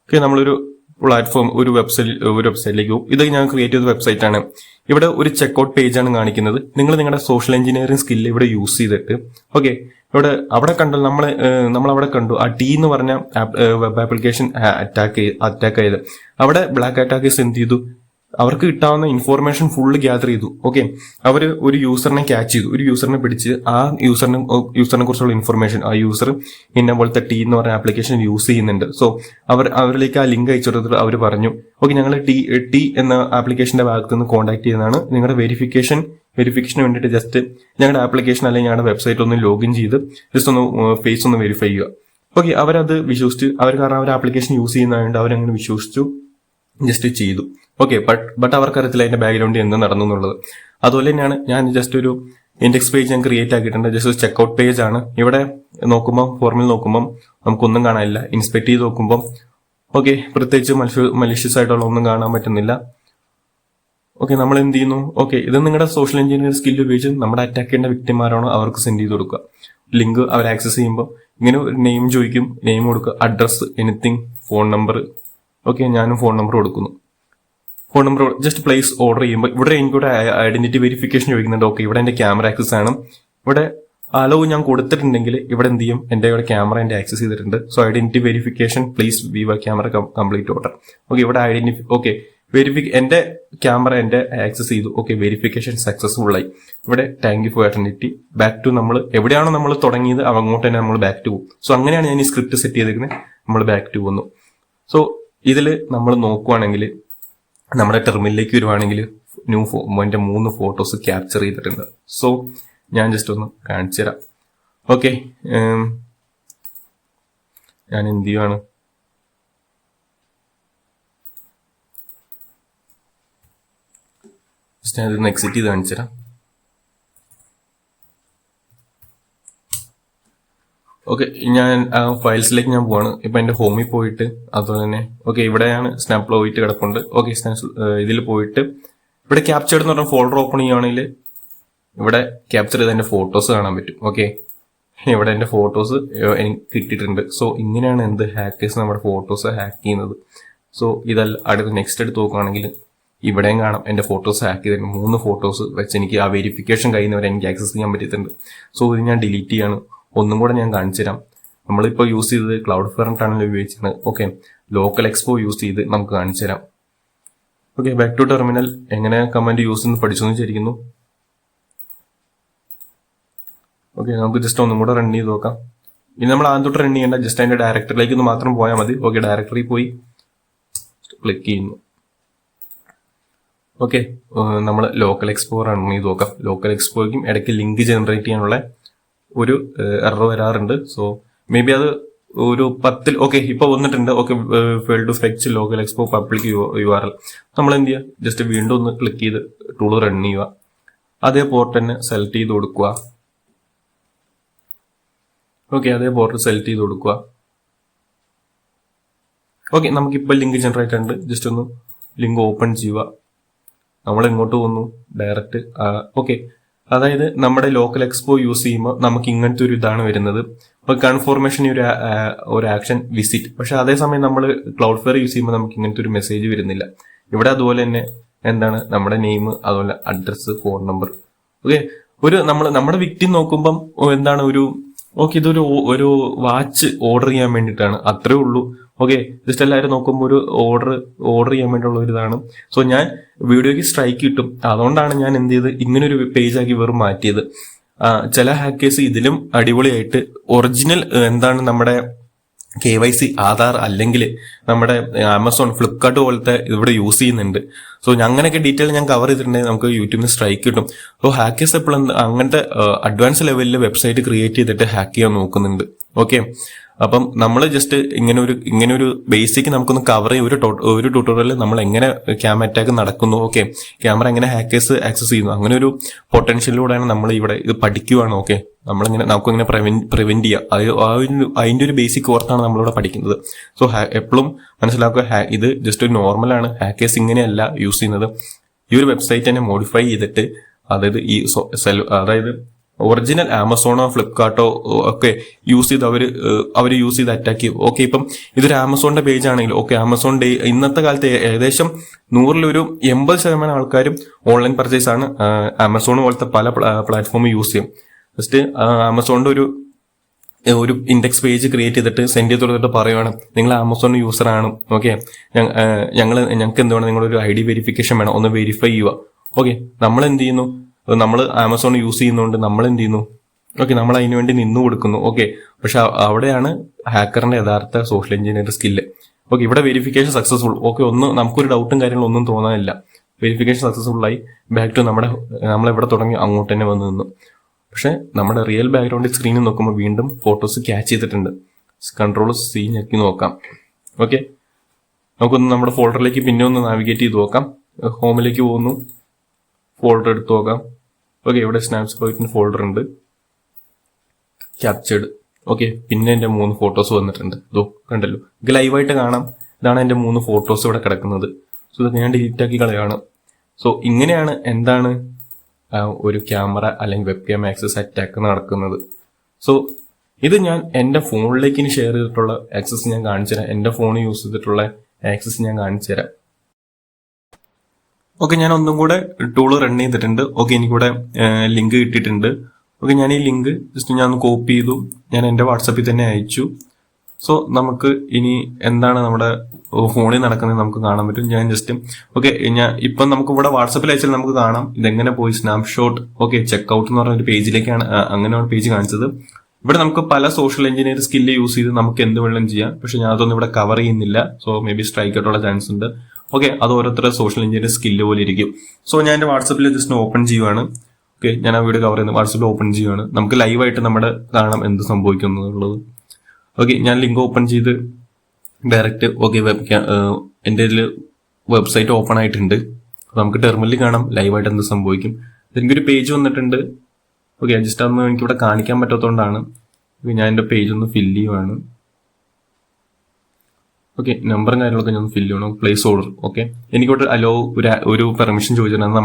ഓക്കെ, നമ്മളൊരു പ്ലാറ്റ്ഫോം ഒരു വെബ്സൈറ്റിലേക്ക് പോകും. ഇത് ഞാൻ ക്രിയേറ്റ് ചെയ്ത വെബ്സൈറ്റ് ആണ്. ഇവിടെ ഒരു ചെക്ക്ഔട്ട് പേജ് ആണ് കാണിക്കുന്നത്. നിങ്ങൾ നിങ്ങളുടെ സോഷ്യൽ എഞ്ചിനീയറിംഗ് സ്കില്ല് ഇവിടെ യൂസ് ചെയ്തിട്ട് ഓക്കെ, അവിടെ കണ്ടു നമ്മൾ അവിടെ കണ്ടു ആ ടി എന്ന് പറഞ്ഞ വെബ് ആപ്ലിക്കേഷൻ അറ്റാക്ക് ചെയ്ത് അവിടെ ബ്ലാക്ക് അറ്റാക്കേഴ്സ് എന്ത് ചെയ്തു, അവർക്ക് കിട്ടാവുന്ന ഇൻഫോർമേഷൻ ഫുള്ള് ഗ്യാദർ ചെയ്തു. ഓക്കെ, അവര് ഒരു യൂസറിനെ ക്യാച്ച് ചെയ്തു, ഒരു യൂസറിനെ പിടിച്ച് ആ യൂസറിനെ കുറിച്ചുള്ള ഇൻഫർമേഷൻ, ആ യൂസർ ഇന്ന പോലത്തെ ടി എന്ന് പറഞ്ഞ ആപ്ലിക്കേഷൻ യൂസ് ചെയ്യുന്നുണ്ട്. സോ അവരിലേക്ക് ആ ലിങ്ക് അയച്ചു കൊടുത്തിട്ട് അവർ പറഞ്ഞു ഓക്കെ, ഞങ്ങൾ ടി എന്ന ആപ്ലിക്കേഷന്റെ ഭാഗത്ത് നിന്ന് കോൺടാക്ട് ചെയ്യുന്നതാണ്. നിങ്ങളുടെ വെരിഫിക്കേഷന് വേണ്ടിയിട്ട് ജസ്റ്റ് ഞങ്ങളുടെ ആപ്ലിക്കേഷൻ അല്ലെങ്കിൽ ഞങ്ങളുടെ വെബ്സൈറ്റ് ഒന്ന് ലോഗിൻ ചെയ്ത് ജസ്റ്റ് ഒന്ന് ഫേസ് ഒന്ന് വെരിഫൈ ചെയ്യുക. ഓക്കെ, അവരത് വിശ്വസിച്ച് കാരണം അവർ ആപ്ലിക്കേഷൻ യൂസ് ചെയ്യുന്നതുകൊണ്ട് അവരങ്ങനെ വിശ്വസിച്ചു ജസ്റ്റ് ചെയ്തു. ഓക്കെ, ബട്ട് അവർക്കറിയത്തില്ല അതിന്റെ ബാക്ക്ഗ്രൗണ്ടിൽ എന്ത് നടന്നു എന്നുള്ളത്. അതുപോലെ തന്നെയാണ് ഞാൻ ജസ്റ്റ് ഒരു ഇൻഡെക്സ് പേജ് ഞാൻ ക്രിയേറ്റ് ആക്കിയിട്ടുണ്ട്. ജസ്റ്റ് ഒരു ചെക്ക്ഔട്ട് പേജ് ആണ്. ഇവിടെ നോക്കുമ്പോൾ ഫോർമിൽ നോക്കുമ്പോൾ നമുക്കൊന്നും കാണാനില്ല. ഇൻസ്പെക്ട് ചെയ്ത് നോക്കുമ്പോൾ ഓക്കെ, പ്രത്യേകിച്ച് മലീഷ്യസ് ആയിട്ടുള്ള ഒന്നും കാണാൻ പറ്റുന്നില്ല. ഓക്കെ, നമ്മൾ എന്ത് ചെയ്യുന്നു, ഓക്കെ, ഇത് നിങ്ങളുടെ സോഷ്യൽ എഞ്ചിനീയറിംഗ് സ്കില്ല് ഉപയോഗിച്ച് നമ്മുടെ അറ്റാക്ക് ചെയ്യേണ്ട വ്യക്തിമാരാണോ അവർക്ക് സെൻഡ് ചെയ്ത് കൊടുക്കുക. ലിങ്ക് അവർ ആക്സസ് ചെയ്യുമ്പോൾ ഇങ്ങനെ ഒരു നെയിം ചോദിക്കും, നെയിം കൊടുക്കുക, address, anything, phone number. Okay, ഞാനും ഫോൺ നമ്പർ കൊടുക്കുന്നു. Phone number just place order ചെയ്യുമ്പോൾ ഇവിടെ എനിക്കൂടെ ഐഡന്റിറ്റി വെരിഫിക്കേഷൻ ചോദിക്കുന്നുണ്ട്. ഓക്കെ, ഇവിടെ എന്റെ ക്യാമറ ആക്സസ് ആണ്. ഇവിടെ അലോ ഞാൻ കൊടുത്തിട്ടുണ്ടെങ്കിൽ ഇവിടെ എന്ത് ചെയ്യും, എന്റെ ഇവിടെ ക്യാമറ എന്റെ ആക്സസ് ചെയ്തിട്ടുണ്ട്. So identity verification please view camera complete order. Okay, ഇവിടെ ഓക്കെ എന്റെ ക്യാമറ എന്റെ ആക്സസ് ചെയ്തു. ഓക്കെ, വെരിഫിക്കേഷൻ സക്സസ്ഫുൾ ആയി. ഇവിടെ thank you for identity. Back to നമ്മൾ എവിടെയാണോ നമ്മൾ തുടങ്ങിയത് അങ്ങോട്ട് തന്നെ നമ്മൾ ബാക്ക് ടു പോകും. സോ അങ്ങനെയാണ് ഞാൻ ഈ സ്ക്രിപ്റ്റ് സെറ്റ് ചെയ്തിരിക്കുന്നത്. നമ്മൾ ബാക്ക് ടു വന്നു. സോ ഇതിൽ നമ്മൾ നോക്കുവാണെങ്കിൽ നമ്മുടെ ടെർമിനലിലേക്ക് വരുവാണെങ്കിൽ എന്റെ 3 ഫോട്ടോസ് ക്യാപ്ചർ ചെയ്തിട്ടുണ്ട്. സോ ഞാൻ ജസ്റ്റ് ഒന്ന് കാണിച്ചു തരാം. ഓക്കെ, ഞാൻ എന്ത് ചെയ്യുവാണ്, ജസ്റ്റ് ഞാൻ ഇതൊന്ന് എക്സിറ്റ് ചെയ്ത് കാണിച്ചു തരാം. ഓക്കെ, ഞാൻ ഫയൽസിലേക്ക് ഞാൻ പോവാണ്. ഇപ്പൊ എന്റെ ഹോമിൽ പോയിട്ട് അതുപോലെ തന്നെ ഓക്കെ, ഇവിടെയാണ് സ്നാപ്പ് പോയിട്ട് കിടപ്പുണ്ട്. ഓക്കെ, ഇതിൽ പോയിട്ട് ഇവിടെ ക്യാപ്ചർ എന്ന് പറഞ്ഞ ഫോൾഡർ ഓപ്പൺ ചെയ്യുകയാണെങ്കിൽ ഇവിടെ ക്യാപ്ചർ ചെയ്ത എന്റെ ഫോട്ടോസ് കാണാൻ പറ്റും. ഓക്കെ, ഇവിടെ എന്റെ ഫോട്ടോസ് എനിക്ക് കിട്ടിയിട്ടുണ്ട്. സോ ഇങ്ങനെയാണ് ഹാക്കേഴ്സ് നമ്മുടെ ഫോട്ടോസ് ഹാക്ക് ചെയ്യുന്നത്. സോ ഇതല്ല നെക്സ്റ്റ് എടുത്ത് നോക്കുകയാണെങ്കിൽ ഇവിടെയും കാണാം എന്റെ ഫോട്ടോസ് ഹാക്ക് ചെയ്തിട്ടുണ്ട്. 3 ഫോട്ടോസ് വെച്ച് എനിക്ക് ആ വെരിഫിക്കേഷൻ കഴിയുന്നവരെ എനിക്ക് ആക്സസ് ചെയ്യാൻ പറ്റിയിട്ടുണ്ട്. സോ ഇത് ഞാൻ ഡിലീറ്റ് ചെയ്യാണ്. ഒന്നും കൂടെ ഞാൻ കാണിച്ചു തരാം. നമ്മളിപ്പോൾ യൂസ് ചെയ്തത് ക്ലൗഡ് ഫെയർ ടണൽ ഉപയോഗിച്ചാണ്. ഓക്കെ, ലോക്കൽ എക്സ്പോ യൂസ് ചെയ്ത് നമുക്ക് കാണിച്ചു തരാം. ഓക്കെ, ബാക്ക് ടു ടെർമിനൽ എങ്ങനെ കമാൻഡ് യൂസ് ചെയ്യുന്നു പഠിച്ചു വിചാരിക്കുന്നു. ഓക്കെ, നമുക്ക് ജസ്റ്റ് ഒന്നും കൂടെ റൺ ചെയ്ത് നോക്കാം. ഇനി നമ്മൾ ആദ്യം തൊട്ട് റൺ ചെയ്യേണ്ട, ജസ്റ്റ് അതിന്റെ ഡയറക്ടറിലേക്ക് ഒന്ന് മാത്രം പോയാൽ മതി. ഓക്കെ, ഡയറക്ടറി പോയി ക്ലിക്ക് ചെയ്യുന്നു. ഓക്കെ, നമ്മൾ ലോക്കൽ എക്സ്പോ റൺ ചെയ്ത് നോക്കാം. ലോക്കൽ എക്സ്പോയ്ക്കും ഇടയ്ക്ക് ലിങ്ക് ജനറേറ്റ് ചെയ്യാനുള്ള ഒരു എറർ വരാറുണ്ട്. സോ മേ ബി അത് ഒരു 10 ഓക്കെ ഇപ്പൊ വന്നിട്ടുണ്ട്. Okay, fail to fetch local expo public URL. നമ്മൾ എന്ത് ചെയ്യുക, ജസ്റ്റ് വീണ്ടും ഒന്ന് ക്ലിക്ക് ചെയ്ത് ടൂൾ റൺ ചെയ്യുക. അതേ പോർട്ട് തന്നെ സെലക്ട് ചെയ്ത് കൊടുക്കുക. ഓക്കെ, അതേ പോർട്ട് സെലക്ട് ചെയ്ത് കൊടുക്കുക. ഓക്കെ, നമുക്കിപ്പോൾ ലിങ്ക് ജനറേറ്റ് ഉണ്ട്. ജസ്റ്റ് ഒന്ന് ലിങ്ക് ഓപ്പൺ ചെയ്യുക. നമ്മൾ എങ്ങോട്ട് വന്നു, ഡയറക്റ്റ്. ഓക്കെ, അതായത് നമ്മുടെ ലോക്കൽ എക്സ്പോ യൂസ് ചെയ്യുമ്പോൾ നമുക്ക് ഇങ്ങനത്തെ ഒരു ഇതാണ് വരുന്നത്. ഇപ്പൊ കൺഫോർമേഷൻ ഒരു ആക്ഷൻ വിസിറ്റ്. പക്ഷെ അതേസമയം നമ്മൾ ക്ലൗഡ് ഫെയർ യൂസ് ചെയ്യുമ്പോൾ നമുക്ക് ഇങ്ങനത്തെ ഒരു മെസ്സേജ് വരുന്നില്ല. ഇവിടെ അതുപോലെ തന്നെ എന്താണ് നമ്മുടെ നെയിം, അതുപോലെ അഡ്രസ്, ഫോൺ നമ്പർ. ഓക്കെ, നമ്മുടെ വിക്ടിം നോക്കുമ്പം എന്താണ് ഓക്കെ, ഒരു വാച്ച് ഓർഡർ ചെയ്യാൻ വേണ്ടിയിട്ടാണ്, അത്രേ ഉള്ളൂ. ഓക്കെ, ജസ്റ്റ് എല്ലാവരും നോക്കുമ്പോൾ ഒരു ഓർഡർ ചെയ്യാൻ വേണ്ടിയുള്ള ഒരു ഇതാണ്. സോ ഞാൻ വീഡിയോയ്ക്ക് സ്ട്രൈക്ക് കിട്ടും. അതുകൊണ്ടാണ് ഞാൻ എന്ത് ചെയ്ത് ഇങ്ങനെ ഒരു പേജ് ആക്കി വെറും മാറ്റിയത്. ചില ഹാക്കേഴ്സ് ഇതിലും അടിപൊളിയായിട്ട് ഒറിജിനൽ എന്താണ് നമ്മുടെ KYC ആധാർ അല്ലെങ്കിൽ നമ്മുടെ ആമസോൺ, ഫ്ലിപ്കാർട്ട് പോലത്തെ ഇവിടെ യൂസ് ചെയ്യുന്നുണ്ട്. സോ അങ്ങനെയൊക്കെ ഡീറ്റെയിൽ ഞാൻ കവർ ചെയ്തിട്ടുണ്ടെങ്കിൽ നമുക്ക് യൂട്യൂബിന് സ്ട്രൈക്ക് കിട്ടും. സോ ഹാക്കേഴ്സ് എപ്പോഴും അങ്ങനത്തെ അഡ്വാൻസ് ലെവലിൽ വെബ്സൈറ്റ് ക്രിയേറ്റ് ചെയ്തിട്ട് ഹാക്ക് ചെയ്യാൻ നോക്കുന്നുണ്ട്. ഓക്കെ, അപ്പം നമ്മൾ ജസ്റ്റ് ഇങ്ങനെ ഒരു ബേസിക് നമുക്കൊന്ന് കവർ ചെയ്യും. ഒരു ട്യൂട്ടോറിയലിൽ നമ്മൾ എങ്ങനെ ക്യാമറ അറ്റാക്ക് നടക്കുന്നു, ഓക്കെ, ക്യാമറ എങ്ങനെ ഹാക്കേഴ്സ് ആക്സസ് ചെയ്യുന്നു, അങ്ങനെ ഒരു പൊട്ടൻഷ്യലിലൂടെയാണ് നമ്മൾ ഇവിടെ ഇത് പഠിക്കുവാണ്. ഓക്കെ, നമുക്കിങ്ങനെ പ്രിവെന്റ് ചെയ്യാം. അതിന്റെ ഒരു ബേസിക് ഓർത്താണ് നമ്മളിവിടെ പഠിക്കുന്നത്. സോ എപ്പോഴും മനസ്സിലാക്കുക, ഇത് ജസ്റ്റ് ഒരു നോർമലാണ്. ഹാക്കേഴ്സ് ഇങ്ങനെയല്ല യൂസ് ചെയ്യുന്നത്. ഈ ഒരു വെബ്സൈറ്റ് തന്നെ മോഡിഫൈ ചെയ്തിട്ട്, അതായത് ഒറിജിനൽ ആമസോണോ ഫ്ലിപ്കാർട്ടോ ഒക്കെ യൂസ് ചെയ്ത് അവർ യൂസ് ചെയ്ത് അറ്റാക്ക് ചെയ്യും. ഓക്കെ, ഇപ്പം ഇതൊരു ആമസോണിന്റെ പേജ് ആണെങ്കിൽ, ഓക്കെ, ആമസോൺ ഇന്നത്തെ കാലത്ത് ഏകദേശം 100-ൽ 80% ആൾക്കാരും ഓൺലൈൻ പർച്ചേസ് ആണ് ആമസോൺ പോലത്തെ പല പ്ലാറ്റ്ഫോം യൂസ് ചെയ്യും. ജസ്റ്റ് ആമസോണിന്റെ ഒരു ഇൻഡെക്സ് പേജ് ക്രിയേറ്റ് ചെയ്തിട്ട് സെൻഡ് ചെയ്ത് കൊടുത്തിട്ട് പറയുവാണ്, നിങ്ങൾ ആമസോൺ യൂസർ ആണ്, ഓക്കെ, ഞങ്ങൾക്ക് എന്തുവേണം, നിങ്ങളൊരു ID വെരിഫിക്കേഷൻ വേണം, ഒന്ന് വെരിഫൈ ചെയ്യുക. ഓക്കെ, നമ്മൾ എന്ത് ചെയ്യുന്നു, നമ്മൾ ആമസോൺ യൂസ് ചെയ്യുന്നതുകൊണ്ട് നമ്മൾ എന്ത് ചെയ്യുന്നു, ഓക്കെ, നമ്മൾ അതിനു വേണ്ടി നിന്നു കൊടുക്കുന്നു. ഓക്കെ, പക്ഷെ അവിടെയാണ് ഹാക്കറിന്റെ യഥാർത്ഥ സോഷ്യൽ എഞ്ചിനീയർ സ്കില്ല്. ഓക്കെ, ഇവിടെ വെരിഫിക്കേഷൻ സക്സസ്ഫുൾ. ഓക്കെ, നമുക്കൊരു ഡൗട്ടും കാര്യങ്ങളും ഒന്നും തോന്നാനില്ല. വെരിഫിക്കേഷൻ സക്സസ്ഫുൾ ആയി ബാക്ക് ടു നമ്മളെവിടെ തുടങ്ങി അങ്ങോട്ട് തന്നെ വന്ന് നിന്നു. പക്ഷെ നമ്മുടെ റിയൽ ബാക്ക്ഗ്രൗണ്ട് സ്ക്രീനിൽ നോക്കുമ്പോൾ വീണ്ടും ഫോട്ടോസ് ക്യാച്ച് ചെയ്തിട്ടുണ്ട്. Ctrl+C ഞെക്കി നോക്കാം. ഓക്കെ, നമുക്കൊന്ന് നമ്മുടെ ഫോൾഡറിലേക്ക് പിന്നെ ഒന്ന് നാവിഗേറ്റ് ചെയ്ത് നോക്കാം. ഹോമിലേക്ക് പോകുന്നു, ഫോൾഡർ എടുത്ത് നോക്കാം. ഓക്കെ, ഇവിടെ സ്നാപ്സ്പോയിന്റ് ഫോൾഡർ ഉണ്ട്, ക്യാപ്ചേർഡ്. ഓക്കെ, പിന്നെ എന്റെ 3 ഫോട്ടോസ് വന്നിട്ടുണ്ട്. ഇതോ കണ്ടല്ലോ, ഇത് ലൈവായിട്ട് കാണാം. ഇതാണ് എന്റെ 3 ഫോട്ടോസ് ഇവിടെ കിടക്കുന്നത്. സോ ഇത് ഞാൻ ഡിലീറ്റ് ആക്കി കളയാണ്. സോ ഇങ്ങനെയാണ് എന്താണ് ഒരു ക്യാമറ അല്ലെങ്കിൽ വെബ് ക്യാം ആക്സസ് അറ്റാക്ക് നടക്കുന്നത്. സോ ഇത് ഞാൻ എന്റെ ഫോണിലേക്ക് ഷെയർ ചെയ്തിട്ടുള്ള ആക്സസ് ഞാൻ കാണിച്ചു തരാം. എന്റെ ഫോൺ യൂസ് ചെയ്തിട്ടുള്ള ആക്സസ് ഞാൻ കാണിച്ചു തരാം. ഓക്കെ, ഞാൻ ഒന്നും കൂടെ ടൂള് റൺ ചെയ്തിട്ടുണ്ട്. ഓക്കെ, എനിക്കിവിടെ ലിങ്ക് കിട്ടിയിട്ടുണ്ട്. ഓക്കെ, ഞാൻ ഈ ലിങ്ക് ജസ്റ്റ് ഞാൻ ഒന്ന് കോപ്പി ചെയ്തു, ഞാൻ എന്റെ വാട്സാപ്പിൽ തന്നെ അയച്ചു. സോ നമുക്ക് ഇനി എന്താണ് നമ്മുടെ ഫോണിൽ നടക്കുന്നത് നമുക്ക് കാണാൻ പറ്റും. ഞാൻ ജസ്റ്റ് ഇപ്പം നമുക്ക് ഇവിടെ വാട്സാപ്പിൽ അയച്ചാൽ നമുക്ക് കാണാം ഇതെങ്ങനെ പോയി സ്നാപ്ഷോട്ട്. ഓക്കെ, ചെക്ക്ഔട്ട് എന്ന് പറഞ്ഞ ഒരു പേജിലേക്കാണ് അങ്ങനെയാണ് പേജ് കാണിച്ചത്. ഇവിടെ നമുക്ക് പല സോഷ്യൽ എഞ്ചിനീയർ സ്കില്ല് യൂസ് ചെയ്ത് നമുക്ക് എന്ത് വേണമെങ്കിലും ചെയ്യാം. പക്ഷെ ഞാൻ അതൊന്നും ഇവിടെ കവർ ചെയ്യുന്നില്ല. സോ മേ ബി സ്ട്രൈക്ക് ആയിട്ടുള്ള ചാൻസ് ഉണ്ട്. ഓക്കെ, അത് ഓരോരുത്തരുടെ സോഷ്യൽ എഞ്ചിനീയർ സ്കില്ല് പോലെ ഇരിക്കും. സോ ഞാൻ എന്റെ വാട്സാപ്പിൽ ജസ്റ്റ് ഓപ്പൺ ചെയ്യുവാണ്. ഓക്കെ, ഞാൻ ആ വീഡിയോ കവർ ചെയ്യുന്നത് വാട്സാപ്പിൽ ഓപ്പൺ ചെയ്യുവാണ്. നമുക്ക് ലൈവായിട്ട് നമ്മുടെ കാണാം എന്ത് സംഭവിക്കുന്നു എന്നുള്ളത്. ഓക്കെ, ഞാൻ ലിങ്ക് ഓപ്പൺ ചെയ്ത് ഡയറക്റ്റ് എന്റെ വെബ്സൈറ്റ് ഓപ്പൺ ആയിട്ടുണ്ട്. നമുക്ക് ടെർമിനലിൽ കാണാം ലൈവായിട്ട് എന്ത് സംഭവിക്കും. എനിക്കൊരു പേജ് വന്നിട്ടുണ്ട്. ഓക്കെ, ജസ്റ്റ് അതൊന്നും എനിക്കിവിടെ കാണിക്കാൻ പറ്റാത്തതുകൊണ്ടാണ് ഞാൻ എന്റെ പേജ് ഒന്ന് ഫില്ല് ചെയ്യുവാണ്. ഓക്കെ, നമ്പറും കാര്യങ്ങളൊക്കെ ഞാൻ ഫില്ല് ചെയ്യണം. Place order. ഓക്കെ, എനിക്കോട്ട് ഒരു പെർമിഷൻ ചോദിച്ചിട്ടുണ്ട്.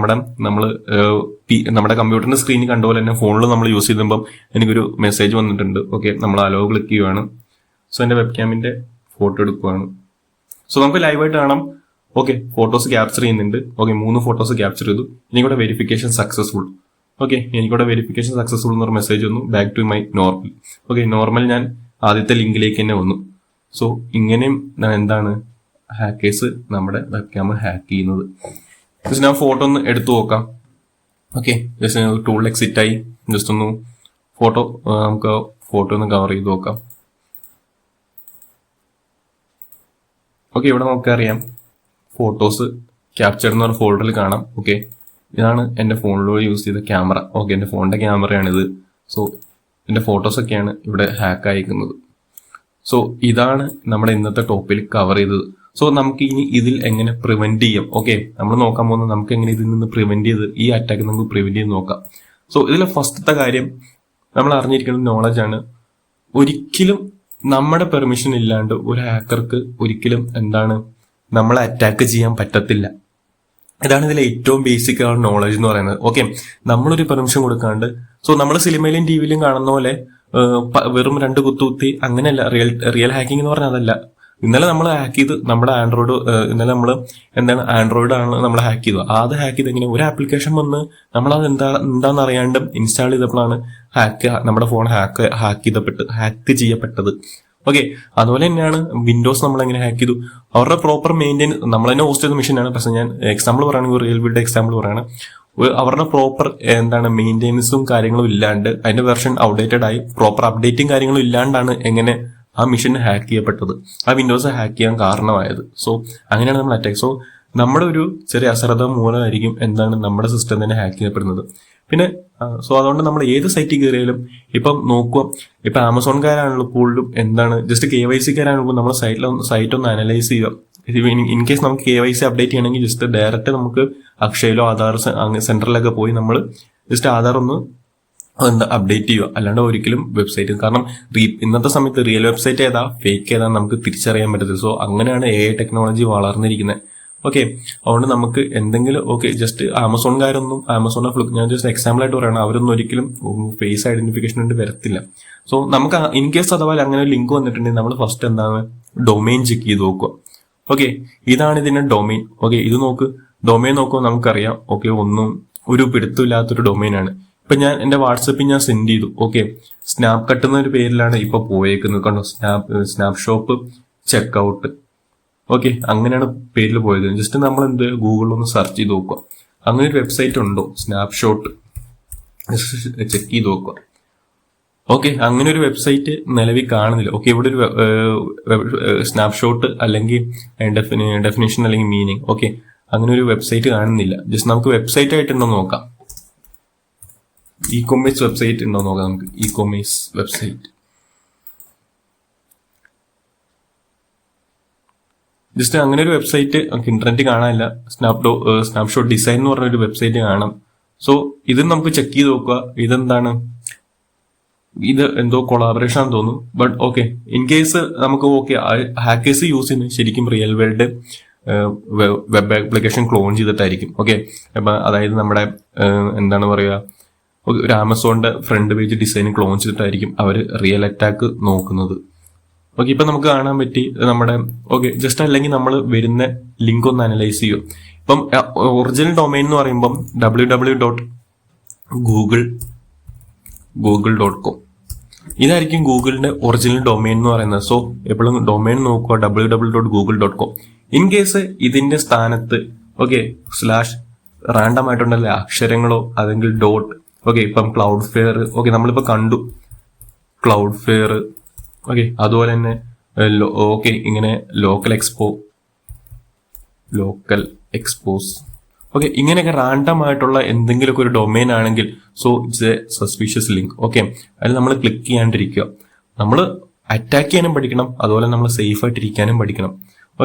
നമ്മുടെ കമ്പ്യൂട്ടറിന്റെ സ്ക്രീനിൽ കണ്ട പോലെ തന്നെ ഫോണിൽ നമ്മൾ യൂസ് ചെയ്യുമ്പോൾ എനിക്കൊരു മെസ്സേജ് വന്നിട്ടുണ്ട്. ഓക്കെ, നമ്മൾ അലോ ക്ലിക്ക് ചെയ്യുവാണ്. സോ എന്റെ വെബ് ക്യാമിന്റെ ഫോട്ടോ എടുക്കുവാണ്. സോ നമുക്ക് ലൈവായിട്ട് കാണാം. ഓക്കെ, ഫോട്ടോസ് ക്യാപ്ചർ ചെയ്യുന്നുണ്ട്. ഓക്കെ, 3 ഫോട്ടോസ് ക്യാപ്ചർ ചെയ്തു. എനിക്കിവിടെ വെരിഫിക്കേഷൻ സക്സസ്ഫുൾ. ഓക്കെ, എനിക്കിവിടെ വെരിഫിക്കേഷൻ സക്സസ്ഫുൾ എന്നൊരു മെസ്സേജ് വന്നു. Back to my normal. Okay, normal ഞാൻ ആദ്യത്തെ ലിങ്കിലേക്ക് തന്നെ വന്നു. സോ ഇങ്ങനെയും എന്താണ് ഹാക്കേഴ്സ് നമ്മുടെ വെബ് ക്യാമറ ഹാക്ക് ചെയ്യുന്നത്. ജസ്റ്റ് ഞാൻ ഫോട്ടോ ഒന്ന് എടുത്തു നോക്കാം. ഓക്കെ, ജസ്റ്റ് ടൂൾ എക്സിറ്റ് ആയി ജസ്റ്റ് ഒന്ന് നമുക്ക് ഫോട്ടോ ഒന്ന് കവർ ചെയ്ത് നോക്കാം. ഓക്കെ, ഇവിടെ നമുക്കറിയാം ഫോട്ടോസ് ക്യാപ്ചർ എന്ന് പറഞ്ഞ ഫോൾഡറിൽ കാണാം. ഓക്കെ, ഇതാണ് എന്റെ ഫോണിലൂടെ യൂസ് ചെയ്ത ക്യാമറ. ഓക്കെ, എന്റെ ഫോണിന്റെ ക്യാമറയാണിത്. സോ എന്റെ ഫോട്ടോസൊക്കെയാണ് ഇവിടെ ഹാക്ക് അയക്കുന്നത്. സോ ഇതാണ് നമ്മുടെ ഇന്നത്തെ ടോപ്പിൽ കവർ ചെയ്തത്. സോ നമുക്ക് ഇനി ഇതിൽ എങ്ങനെ പ്രിവെന്റ് ചെയ്യാം. ഓക്കെ, നമ്മൾ നോക്കാൻ പോകുന്നത് നമുക്ക് എങ്ങനെ ഇതിൽ നിന്ന് പ്രിവെന്റ് ചെയ്ത് ഈ അറ്റാക്ക് നമുക്ക് പ്രിവെന്റ് ചെയ്ത് നോക്കാം. സോ ഇതിലെ ഫസ്റ്റത്തെ കാര്യം നമ്മൾ അറിഞ്ഞിരിക്കുന്ന നോളജ് ആണ്. ഒരിക്കലും നമ്മുടെ പെർമിഷൻ ഇല്ലാണ്ട് ഒരു ഹാക്കർക്ക് ഒരിക്കലും നമ്മളെ അറ്റാക്ക് ചെയ്യാൻ പറ്റത്തില്ല. ഇതാണ് ഇതിലെ ഏറ്റവും ബേസിക് ആയ നോളജ് എന്ന് പറയുന്നത്. ഓക്കെ, നമ്മളൊരു പെർമിഷൻ കൊടുക്കാണ്ട്, സോ നമ്മൾ സിനിമയിലും ടിവിയിലും കാണുന്ന പോലെ വെറും 2 കുത്തുകുത്തി അങ്ങനെയല്ല. റിയൽ ഹാക്കിംഗ് എന്ന് പറഞ്ഞാൽ അതല്ല. ഇന്നലെ നമ്മൾ ഹാക്ക് ചെയ്ത് നമ്മുടെ ഇന്നലെ നമ്മൾ ആൻഡ്രോയിഡ് ആണ് നമ്മൾ ഹാക്ക് ചെയ്തത്. അത് ഹാക്ക് ചെയ്ത് എങ്ങനെ ഒരു ആപ്ലിക്കേഷൻ വന്ന് നമ്മളത് എന്താണെന്ന് അറിയാണ്ട് ഇൻസ്റ്റാൾ ചെയ്തപ്പോഴാണ് നമ്മുടെ ഫോൺ ഹാക്ക് ചെയ്യപ്പെട്ടത്. ഓക്കെ, അതുപോലെ തന്നെയാണ് വിൻഡോസ് നമ്മൾ എങ്ങനെ ഹാക്ക് ചെയ്തു. അവരുടെ പ്രോപ്പർ മെയിൻറ്റെയിൻ നമ്മൾ തന്നെ ഹോസ്റ്റ് ചെയ്ത മെഷീനാണ്. പക്ഷെ ഞാൻ എക്സാമ്പിൾ പറയുകയാണെങ്കിൽ റിയൽ വേൾഡ് എക്സാമ്പിൾ പറയുകയാണ്. അവരുടെ പ്രോപ്പർ മെയിൻറ്റെയിൻസും കാര്യങ്ങളും ഇല്ലാണ്ട് അതിന്റെ വെർഷൻ ഔട്ട്ഡേറ്റഡ് ആയി പ്രോപ്പർ അപ്ഡേറ്റും കാര്യങ്ങളും ഇല്ലാണ്ടാണ് എങ്ങനെ ആ മെഷീൻ ഹാക്ക് ചെയ്യപ്പെട്ടത്, ആ വിൻഡോസ് ഹാക്ക് ചെയ്യാൻ കാരണമായത്. സോ അങ്ങനെയാണ് നമ്മൾ അറ്റാക്ക്. സോ നമ്മുടെ ഒരു ചെറിയ അശ്രദ്ധ മൂലമായിരിക്കും എന്താണ് നമ്മുടെ സിസ്റ്റം തന്നെ ഹാക്ക് ചെയ്യപ്പെടുന്നത്. പിന്നെ സോ അതുകൊണ്ട് നമ്മൾ ഏത് സൈറ്റിൽ കയറിയാലും ഇപ്പം നോക്കുക, ഇപ്പൊ ആമസോൺകാരാണല്ലോ കൂടുതലും എന്താണ് ജസ്റ്റ് KYC-കാരാണല്ലോ നമ്മുടെ സൈറ്റ് ഒന്ന് അനലൈസ് ചെയ്യുക. ഇൻ കേസ് നമുക്ക് KYC അപ്ഡേറ്റ് ചെയ്യണമെങ്കിൽ ജസ്റ്റ് ഡയറക്റ്റ് നമുക്ക് അക്ഷയയിലോ ആധാർ സെന്ററിലൊക്കെ പോയി നമ്മൾ ജസ്റ്റ് ആധാർ ഒന്ന് അപ്ഡേറ്റ് ചെയ്യുക. അല്ലാണ്ട് ഒരിക്കലും വെബ്സൈറ്റ്, കാരണം ഇന്നത്തെ സമയത്ത് റിയൽ വെബ്സൈറ്റ് ഏതാ ഫേക്ക് ഏതാ നമുക്ക് തിരിച്ചറിയാൻ പറ്റത്തില്ല. സോ അങ്ങനെയാണ് AI ടെക്നോളജി വളർന്നിരിക്കുന്നത്. ഓക്കെ, അതുകൊണ്ട് നമുക്ക് എന്തെങ്കിലും ജസ്റ്റ് ആമസോൺകാരൊന്നും ഞാൻ ജസ്റ്റ് എക്സാമ്പിൾ ആയിട്ട് പറയണം, അവരൊന്നും ഒരിക്കലും ഫേസ് ഐഡന്റിഫിക്കേഷൻ വേണ്ടി വരത്തില്ല. സോ നമുക്ക് ഇൻ കേസ് അഥവാ അങ്ങനെ ഒരു ലിങ്ക് വന്നിട്ടുണ്ടെങ്കിൽ നമ്മൾ ഫസ്റ്റ് എന്താണ് ഡൊമൈൻ ചെക്ക് ചെയ്ത് നോക്കുക. ഓക്കെ, ഇതാണ് ഇതിന്റെ ഡൊമൈൻ. ഓക്കെ, ഇത് നോക്ക്, ഡൊമൈൻ നോക്കുമ്പോൾ നമുക്കറിയാം ഒന്നും ഒരു പിടുത്തമില്ലാത്തൊരു ഡൊമൈനാണ്. ഇപ്പൊ ഞാൻ എന്റെ വാട്സപ്പിൽ ഞാൻ സെൻഡ് ചെയ്തു. ഓക്കെ, സ്നാപ്പ് കട്ട് എന്നൊരു പേരിലാണ് ഇപ്പൊ പോയേക്കുന്നത്. കണ്ടോ, സ്നാപ്പ് ഷോപ്പ് ചെക്ക്ഔട്ട്. ഓക്കെ, അങ്ങനെയാണ് പേരിൽ പോയത്. ജസ്റ്റ് നമ്മൾ ഗൂഗിളിൽ ഒന്ന് സെർച്ച് ചെയ്ത് നോക്കുക, അങ്ങനെ ഒരു വെബ്സൈറ്റ് ഉണ്ടോ സ്നാപ്ഷോട്ട്, ചെക്ക് ചെയ്ത് നോക്കുക. ഓക്കെ, അങ്ങനെ ഒരു വെബ്സൈറ്റ് നിലവിൽ കാണുന്നില്ല. ഓക്കെ, ഇവിടെ ഒരു സ്നാപ്ഷോട്ട് അല്ലെങ്കിൽ ഡെഫിനേഷൻ അല്ലെങ്കിൽ മീനിങ്, ഓക്കെ, അങ്ങനെ ഒരു വെബ്സൈറ്റ് കാണുന്നില്ല. ജസ്റ്റ് നമുക്ക് വെബ്സൈറ്റ് ആയിട്ടുണ്ടോ നോക്കാം, ഇ-കൊമേഴ്സ് വെബ്സൈറ്റ് ഉണ്ടോ നോക്കാം. നമുക്ക് ഇ-കൊമേഴ്സ് വെബ്സൈറ്റ് ജസ്റ്റ് അങ്ങനെ ഒരു വെബ്സൈറ്റ് നമുക്ക് ഇന്റർനെറ്റ് കാണാനില്ല. സ്നാപ്ഷോട്ട് ഡിസൈൻ എന്ന് പറഞ്ഞ ഒരു വെബ്സൈറ്റ് കാണാം. സോ ഇത് നമുക്ക് ചെക്ക് ചെയ്ത് നോക്കുക. ഇതെന്താണ്, ഇത് എന്തോ കൊളാബറേഷൻ ആണെന്ന് തോന്നുന്നു. ബട്ട് ഓക്കെ, ഇൻ കേസ് നമുക്ക് ഹാക്കേഴ്സ് യൂസ് ചെയ്യുന്നത് ശരിക്കും real world web application clone ചെയ്തിട്ടായിരിക്കും. ഓക്കെ, അപ്പൊ അതായത് നമ്മുടെ എന്താണ് പറയുക, ഒരു ആമസോണിന്റെ ഫ്രണ്ട് പേജ് ഡിസൈൻ ക്ലോൺ ചെയ്തിട്ടായിരിക്കും അവർ റിയൽ അറ്റാക്ക് നോക്കുന്നത്. ഓക്കെ, ഇപ്പൊ നമുക്ക് കാണാൻ പറ്റി നമ്മുടെ ജസ്റ്റ് അല്ലെങ്കിൽ നമ്മൾ വരുന്ന ലിങ്ക് ഒന്ന് അനലൈസ് ചെയ്യും. ഇപ്പം ഒറിജിനൽ ഡൊമൈൻ എന്ന് പറയുമ്പം www.google.com ഇതായിരിക്കും ഗൂഗിളിന്റെ ഒറിജിനൽ ഡൊമൈൻ എന്ന് പറയുന്നത്. സോ എപ്പോഴും ഡൊമൈൻ നോക്കുക www.google.com. ഇൻ കേസ് ഇതിന്റെ സ്ഥാനത്ത് സ്ലാഷ് റാൻഡം ആയിട്ടുണ്ടല്ലേ അക്ഷരങ്ങളോ അല്ലെങ്കിൽ ഡോട്ട്, ഇപ്പം ക്ലൗഡ് ഫെയർ, നമ്മളിപ്പോ കണ്ടു ക്ലൗഡ് ഫെയർ, അതുപോലെ തന്നെ ഇങ്ങനെ ലോക്കൽ എക്സ്പോസ്, ഇങ്ങനെയൊക്കെ റാൻഡം ആയിട്ടുള്ള എന്തെങ്കിലുമൊക്കെ ഒരു ഡൊമൈൻ ആണെങ്കിൽ so it's A suspicious link. അതിൽ നമ്മൾ ക്ലിക്ക് ചെയ്യാണ്ടിരിക്കുക. നമ്മൾ അറ്റാക്ക് ചെയ്യാനും പഠിക്കണം, അതുപോലെ നമ്മൾ സേഫ് ആയിട്ടിരിക്കാനും പഠിക്കണം.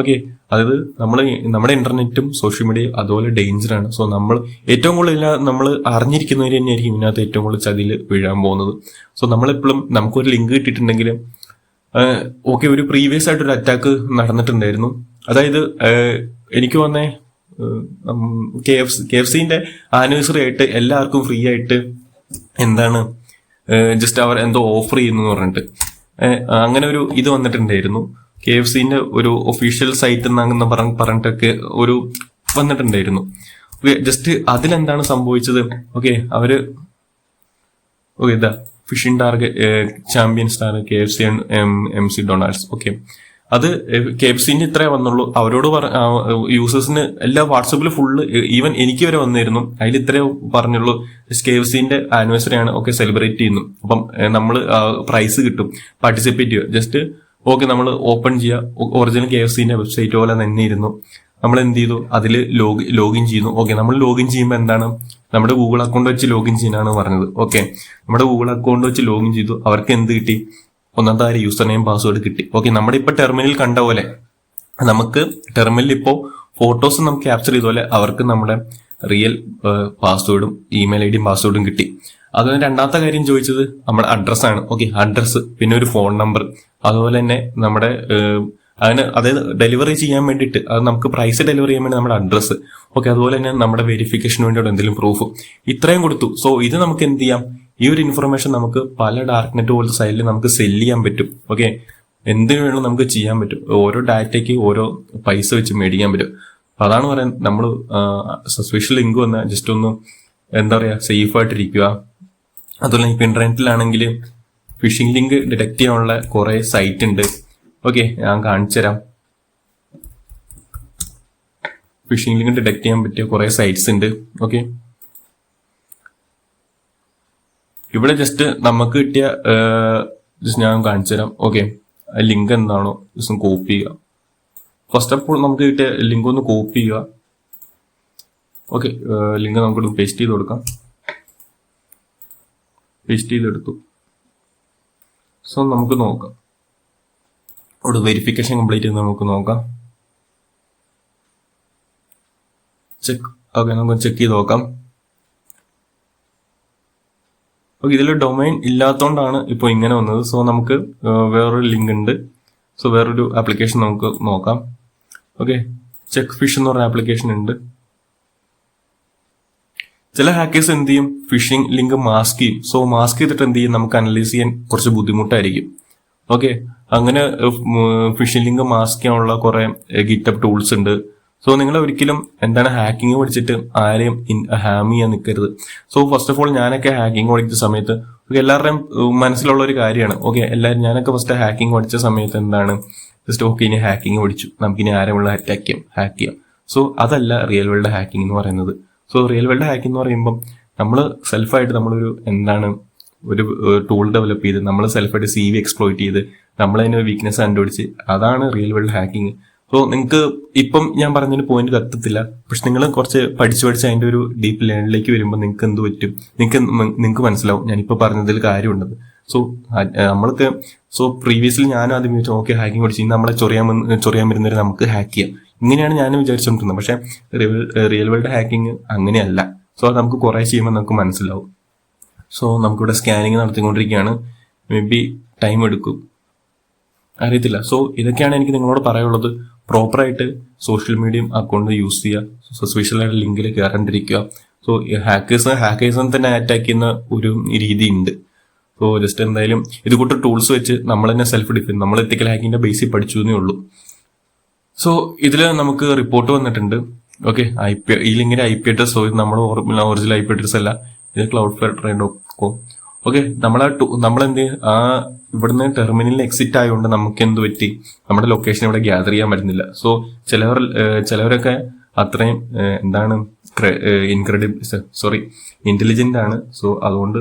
അതായത് നമ്മുടെ ഇന്റർനെറ്റും സോഷ്യൽ മീഡിയയും അതുപോലെ ഡേഞ്ചറാണ്. സോ നമ്മൾ ഏറ്റവും കൂടുതൽ നമ്മൾ അറിഞ്ഞിരിക്കുന്നവർ തന്നെയായിരിക്കും ഇതിനകത്ത് ഏറ്റവും കൂടുതൽ ചതിയിൽ വീഴാൻ പോകുന്നത്. സോ നമ്മളെപ്പോഴും നമുക്കൊരു ലിങ്ക് കിട്ടിയിട്ടുണ്ടെങ്കിൽ ഒരു പ്രീവിയസ് ആയിട്ടൊരു അറ്റാക്ക് നടന്നിട്ടുണ്ടായിരുന്നു. അതായത് എനിക്ക് വന്നേ KFCന്റെ ആനിവേഴ്സറി ആയിട്ട് എല്ലാവർക്കും ഫ്രീ ആയിട്ട് എന്താണ് ജസ്റ്റ് അവർ എന്തോ ഓഫർ ചെയ്യുന്നു പറഞ്ഞിട്ട് അങ്ങനെ ഒരു ഇത് വന്നിട്ടുണ്ടായിരുന്നു. KFCന്റെ ഒരു ഒഫീഷ്യൽ സൈറ്റ് എന്നാണെന്ന് പറഞ്ഞിട്ടൊക്കെ ഒരു വന്നിട്ടുണ്ടായിരുന്നു. ജസ്റ്റ് അതിലെന്താണ് സംഭവിച്ചത്, അവര് ഇതാ phishing target champion star KFC MC Donald's. അത് KFCന്റെ ഇത്രേ വന്നുള്ളൂ. അവരോട് യൂസേഴ്സിന് എല്ലാ വാട്സപ്പിൽ ഫുള്ള് ഈവൻ എനിക്ക് വരെ വന്നിരുന്നു. അതിൽ ഇത്രേ പറഞ്ഞുള്ളൂ, KFCന്റെ ആനിവേഴ്സറി ആണ്, സെലിബ്രേറ്റ് ചെയ്യുന്നു, അപ്പം നമ്മൾ പ്രൈസ് കിട്ടും, പാർട്ടിസിപ്പേറ്റ് ചെയ്യുക. ജസ്റ്റ് നമ്മൾ ഓപ്പൺ ചെയ്യുക, ഒറിജിനൽ KFCന്റെ വെബ്സൈറ്റ് പോലെ തന്നെ ഇരുന്നു. നമ്മൾ എന്ത് ചെയ്തു, അതിൽ ലോഗിൻ ചെയ്യുന്നു. നമ്മൾ ലോഗിൻ ചെയ്യുമ്പോൾ എന്താണ്, നമ്മുടെ ഗൂഗിൾ അക്കൗണ്ട് വെച്ച് ലോഗിൻ ചെയ്യാനാണ് പറഞ്ഞത്. നമ്മുടെ ഗൂഗിൾ അക്കൗണ്ട് വെച്ച് ലോഗിൻ ചെയ്തു. അവർക്ക് എന്ത് കിട്ടി, ഒന്നാമത്തെ കാര്യം യൂസർ നെയിം പാസ്വേഡ് കിട്ടി. നമ്മുടെ ഇപ്പൊ ടെർമിനൽ കണ്ട പോലെ നമുക്ക് ടെർമിനലിൽ ഇപ്പോ ഫോട്ടോസ് നമുക്ക് ക്യാപ്ചർ ചെയ്ത പോലെ അവർക്ക് നമ്മുടെ റിയൽ പാസ്വേഡും ഇമെയിൽ ഐഡിയും പാസ്വേഡും കിട്ടി. അതുപോലെ രണ്ടാമത്തെ കാര്യം ചോദിച്ചത് നമ്മുടെ അഡ്രസ്സാണ്. അഡ്രസ്സ്, പിന്നെ ഒരു ഫോൺ നമ്പർ, അതുപോലെ തന്നെ നമ്മുടെ അതായത് ഡെലിവറി ചെയ്യാൻ വേണ്ടിയിട്ട് അത് നമുക്ക് പ്രൈസ് ഡെലിവറി ചെയ്യാൻ വേണ്ടി നമ്മുടെ അഡ്രസ്സ്, അതുപോലെ തന്നെ നമ്മുടെ വെരിഫിക്കേഷന് വേണ്ടിയുള്ള എന്തെങ്കിലും പ്രൂഫ്, ഇത്രയും കൊടുത്തു. സോ ഇത് നമുക്ക് എന്ത് ചെയ്യാം, ഈ ഒരു ഇൻഫർമേഷൻ നമുക്ക് പല ഡാർക്ക് നെറ്റ് പോലത്തെ സൈഡിൽ നമുക്ക് സെല് ചെയ്യാൻ പറ്റും. എന്തിനു വേണം നമുക്ക് ചെയ്യാൻ പറ്റും, ഓരോ ഡാറ്റയ്ക്ക് ഓരോ പൈസ വെച്ച് മേടിക്കാൻ പറ്റും. അതാണ് പറയാൻ നമ്മൾ സസ്പീഷ്യസ് ലിങ്ക് വന്ന ജസ്റ്റ് ഒന്ന് എന്താ പറയാ സേഫ് ആയിട്ടിരിക്കുക. അതുപോലെ ഇപ്പൊ ഇന്റർനെറ്റിലാണെങ്കിൽ ഫിഷിംഗ് ലിങ്ക് ഡിറ്റക്ട് ചെയ്യാനുള്ള കുറെ സൈറ്റ് ഉണ്ട്. ഞാൻ കാണിച്ചു തരാം. ഫിഷിംഗ് ലിങ്ക് ഡിറ്റക്ട് ചെയ്യാൻ പറ്റിയ കുറെ സൈറ്റ്സ് ഉണ്ട്. ഇവിടെ ജസ്റ്റ് നമുക്ക് കിട്ടിയ ഞാൻ കാണിച്ചു തരാം. ലിങ്ക് എന്താണോ ജസ്റ്റ് ഒന്ന് കോപ്പി ചെയ്യുക. ഫസ്റ്റ് ഓഫ് ഓൾ നമുക്ക് കിട്ടിയ ലിങ്ക് ഒന്ന് കോപ്പി ചെയ്യുക. ഓക്കെ, ലിങ്ക് നമുക്കൊന്ന് പേസ്റ്റ് ചെയ്ത് കൊടുക്കാം. പേസ്റ്റ് ചെയ്തെടുത്തു. സോ നമുക്ക് നോക്കാം, അവിടെ വെരിഫിക്കേഷൻ കംപ്ലീറ്റ് ചെയ്ത് നമുക്ക് നോക്കാം. ചെക്ക്. ഓക്കെ, നമുക്ക് ചെക്ക് ചെയ്ത് നോക്കാം. ഓക്കെ, ഇതിൽ ഡൊമൈൻ ഇല്ലാത്തതുകൊണ്ടാണ് ഇപ്പോൾ ഇങ്ങനെ വന്നത്. സോ നമുക്ക് വേറൊരു ലിങ്ക് ഉണ്ട്. സോ വേറൊരു ആപ്ലിക്കേഷൻ നമുക്ക് നോക്കാം. ഓക്കെ, ചെക്ക് ഫിഷ് എന്ന് പറഞ്ഞ ആപ്ലിക്കേഷൻ ഉണ്ട്. ചില ഹാക്കേഴ്സ് എന്ത് ചെയ്യും, ഫിഷിംഗ് ലിങ്ക് മാസ്ക് ചെയ്യും. സോ മാസ്ക് ചെയ്തിട്ട് എന്ത് ചെയ്യും, നമുക്ക് അനലൈസ് ചെയ്യാൻ കുറച്ച് ബുദ്ധിമുട്ടായിരിക്കും. ഓക്കെ, അങ്ങനെ ഫിഷിംഗ് ലിങ്ക് മാസ്ക് ചെയ്യാനുള്ള കുറെ ഗിറ്റപ്പ് ടൂൾസ് ഉണ്ട്. സോ നിങ്ങൾ ഒരിക്കലും എന്താണ് ഹാക്കിങ് പഠിച്ചിട്ട് ആരെയും ഹാം ചെയ്യാൻ നിൽക്കരുത്. സോ ഫസ്റ്റ് ഓഫ് ഓൾ ഞാനൊക്കെ ഹാക്കിങ് പഠിച്ച സമയത്ത് എല്ലാവരുടെയും മനസ്സിലുള്ള ഒരു കാര്യമാണ്. ഓക്കെ, എല്ലാവരും ഞാനൊക്കെ ഫസ്റ്റ് ഹാക്കിങ് പഠിച്ച സമയത്ത് എന്താണ് ജസ്റ്റ് ഓക്കെ ഇനി ഹാക്കിങ് പഠിച്ചു, നമുക്കിനി ആരെയുള്ള ഹാക്ക് ചെയ്യാം. സോ അതല്ല റിയൽ വേൾഡ് ഹാക്കിംഗ് എന്ന് പറയുന്നത്. സോ റിയൽ വേൾഡ് ഹാക്കിംഗ് എന്ന് പറയുമ്പോൾ നമ്മൾ സെൽഫായിട്ട് നമ്മളൊരു എന്താണ് ഒരു ടൂൾ ഡെവലപ്പ് ചെയ്ത് നമ്മൾ സെൽഫായിട്ട് CV എക്സ്പ്ലോയിറ്റ് ചെയ്ത് നമ്മളതിന് വീക്ക്നെസ് കണ്ടുപിടിച്ച് അതാണ് റിയൽ വേൾഡ് ഹാക്കിംഗ്. സോ നിങ്ങൾക്ക് ഇപ്പം ഞാൻ പറഞ്ഞതിന് പോയിന്റ് കത്തത്തില്ല, പക്ഷെ നിങ്ങൾ കുറച്ച് പഠിച്ച് അതിന്റെ ഒരു ഡീപ്പ് ലേണിലേക്ക് വരുമ്പോൾ നിങ്ങൾക്ക് എന്ത് പറ്റും, നിങ്ങൾക്ക് മനസ്സിലാവും ഞാനിപ്പോൾ പറഞ്ഞതിൽ കാര്യമുണ്ടത്. സോ നമ്മൾക്ക് പ്രീവിയസ്ലി ഞാൻ ആദ്യം വിചാരിച്ചു ഓക്കെ ഹാക്കിംഗ് പഠിച്ച് ഇന്ന് നമ്മളെ ചൊറിയാൻ വരുന്നവരെ നമുക്ക് ഹാക്ക് ചെയ്യാം, ഇങ്ങനെയാണ് ഞാൻ വിചാരിച്ചുകൊണ്ടിരുന്നത്. പക്ഷെ റിയൽ വേൾഡ് ഹാക്കിംഗ് അങ്ങനെയല്ല. സോ അത് നമുക്ക് കുറെ ചെയ്യുമ്പോൾ നമുക്ക് മനസ്സിലാവും. സോ നമുക്കിവിടെ സ്കാനിങ് നടത്തിക്കൊണ്ടിരിക്കുകയാണ്, മേ ബി ടൈം എടുക്കും, അറിയത്തില്ല. സോ ഇതൊക്കെയാണ് എനിക്ക് നിങ്ങളോട് പറയാനുള്ളത്. പ്രോപ്പറായിട്ട് സോഷ്യൽ മീഡിയ അക്കൗണ്ട് യൂസ് ചെയ്യുക, സസ്പീഷ്യലായിട്ട് ലിങ്കിൽ കയറാണ്ടിരിക്കുക. സോ ഹാക്കേഴ്സിനെ തന്നെ അറ്റാക്ക് ചെയ്യുന്ന ഒരു രീതി ഉണ്ട്. സോ ജസ്റ്റ് എന്തായാലും ഇത് കൂട്ട് ടൂൾസ് വെച്ച് നമ്മൾ തന്നെ സെൽഫ് ഡിഫെൻഡ്, നമ്മൾ എത്തിക്കൽ ഹാക്കിങ്ങിന്റെ ബേസിൽ പഠിച്ചു എന്നേ ഉള്ളൂ. സോ ഇതിൽ നമുക്ക് റിപ്പോർട്ട് വന്നിട്ടുണ്ട്. ഓക്കെ, ഈ ലിങ്കിന്റെ IP അഡ്രസ് നമ്മൾ ഒറിജിനൽ IP അഡ്രസ് അല്ല, ഇത് cloudflare.com. ഓക്കെ, നമ്മളെന്ത് ഇവിടുന്ന് ടെർമിനലിൽ എക്സിറ്റ് ആയതുകൊണ്ട് നമുക്ക് എന്ത് പറ്റി, നമ്മുടെ ലൊക്കേഷൻ ഇവിടെ ഗ്യാദർ ചെയ്യാൻ പറ്റുന്നില്ല. സോ ചിലവരൊക്കെ അത്രയും എന്താണ് ഇന്റലിജന്റ് ആണ്. സോ അതുകൊണ്ട്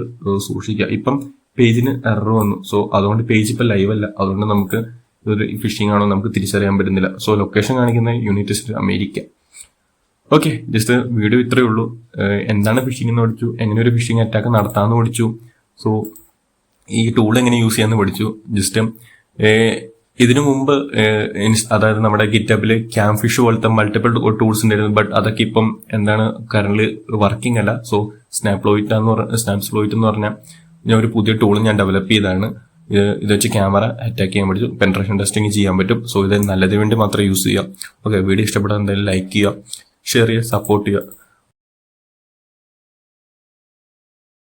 സൂക്ഷിക്കുക. ഇപ്പം പേജിന് എറർ വന്നു. സോ അതുകൊണ്ട് പേജ് ഇപ്പം ലൈവ് അല്ല, അതുകൊണ്ട് നമുക്ക് ഇതൊരു ഫിഷിംഗ് ആണോ നമുക്ക് തിരിച്ചറിയാൻ പറ്റുന്നില്ല. സോ ലൊക്കേഷൻ കാണിക്കുന്ന United state America. Okay, just video ഇത്രയേ ഉള്ളൂ. എന്താണ് ഫിഷിംഗ് എന്ന് പഠിച്ചു, എങ്ങനെ ഒരു ഫിഷിംഗ് അറ്റാക്ക് നടത്താമെന്ന് പഠിച്ചു. സോ ഈ ടൂൾ എങ്ങനെ യൂസ് ചെയ്യാന്ന് പഠിച്ചു. ജസ്റ്റ് ഇതിനു മുമ്പ് അതായത് നമ്മുടെ ഗിറ്റബിൽ ക്യാം ഫിഷ് പോലത്തെ മൾട്ടിപ്പിൾ ടൂൾസ് ഉണ്ടായിരുന്നു. ബട്ട് അതൊക്കെ ഇപ്പം എന്താണ് കറന്റ് വർക്കിംഗ് അല്ല. സോ സ്നാപ്സ്ലോയിറ്റ് എന്ന് പറഞ്ഞ ഞാൻ ഒരു പുതിയ ടൂൾ ഞാൻ ഡെവലപ്പ് ചെയ്തതാണ്. ഇത് വെച്ച് ക്യാമറ അറ്റാക്ക് ചെയ്യാൻ പറ്റും, പെൻട്രേഷൻ ടെസ്റ്റിംഗ് ചെയ്യാൻ പറ്റും. സോ ഇത് നല്ലതിന് വേണ്ടി മാത്രം യൂസ് ചെയ്യാം. ഓക്കെ, വീഡിയോ ഇഷ്ടപ്പെടാൻ എന്തായാലും ലൈക്ക് ചെയ്യുക, ഷെയർ ചെയ്യുക, സപ്പോർട്ട് ചെയ്യുക.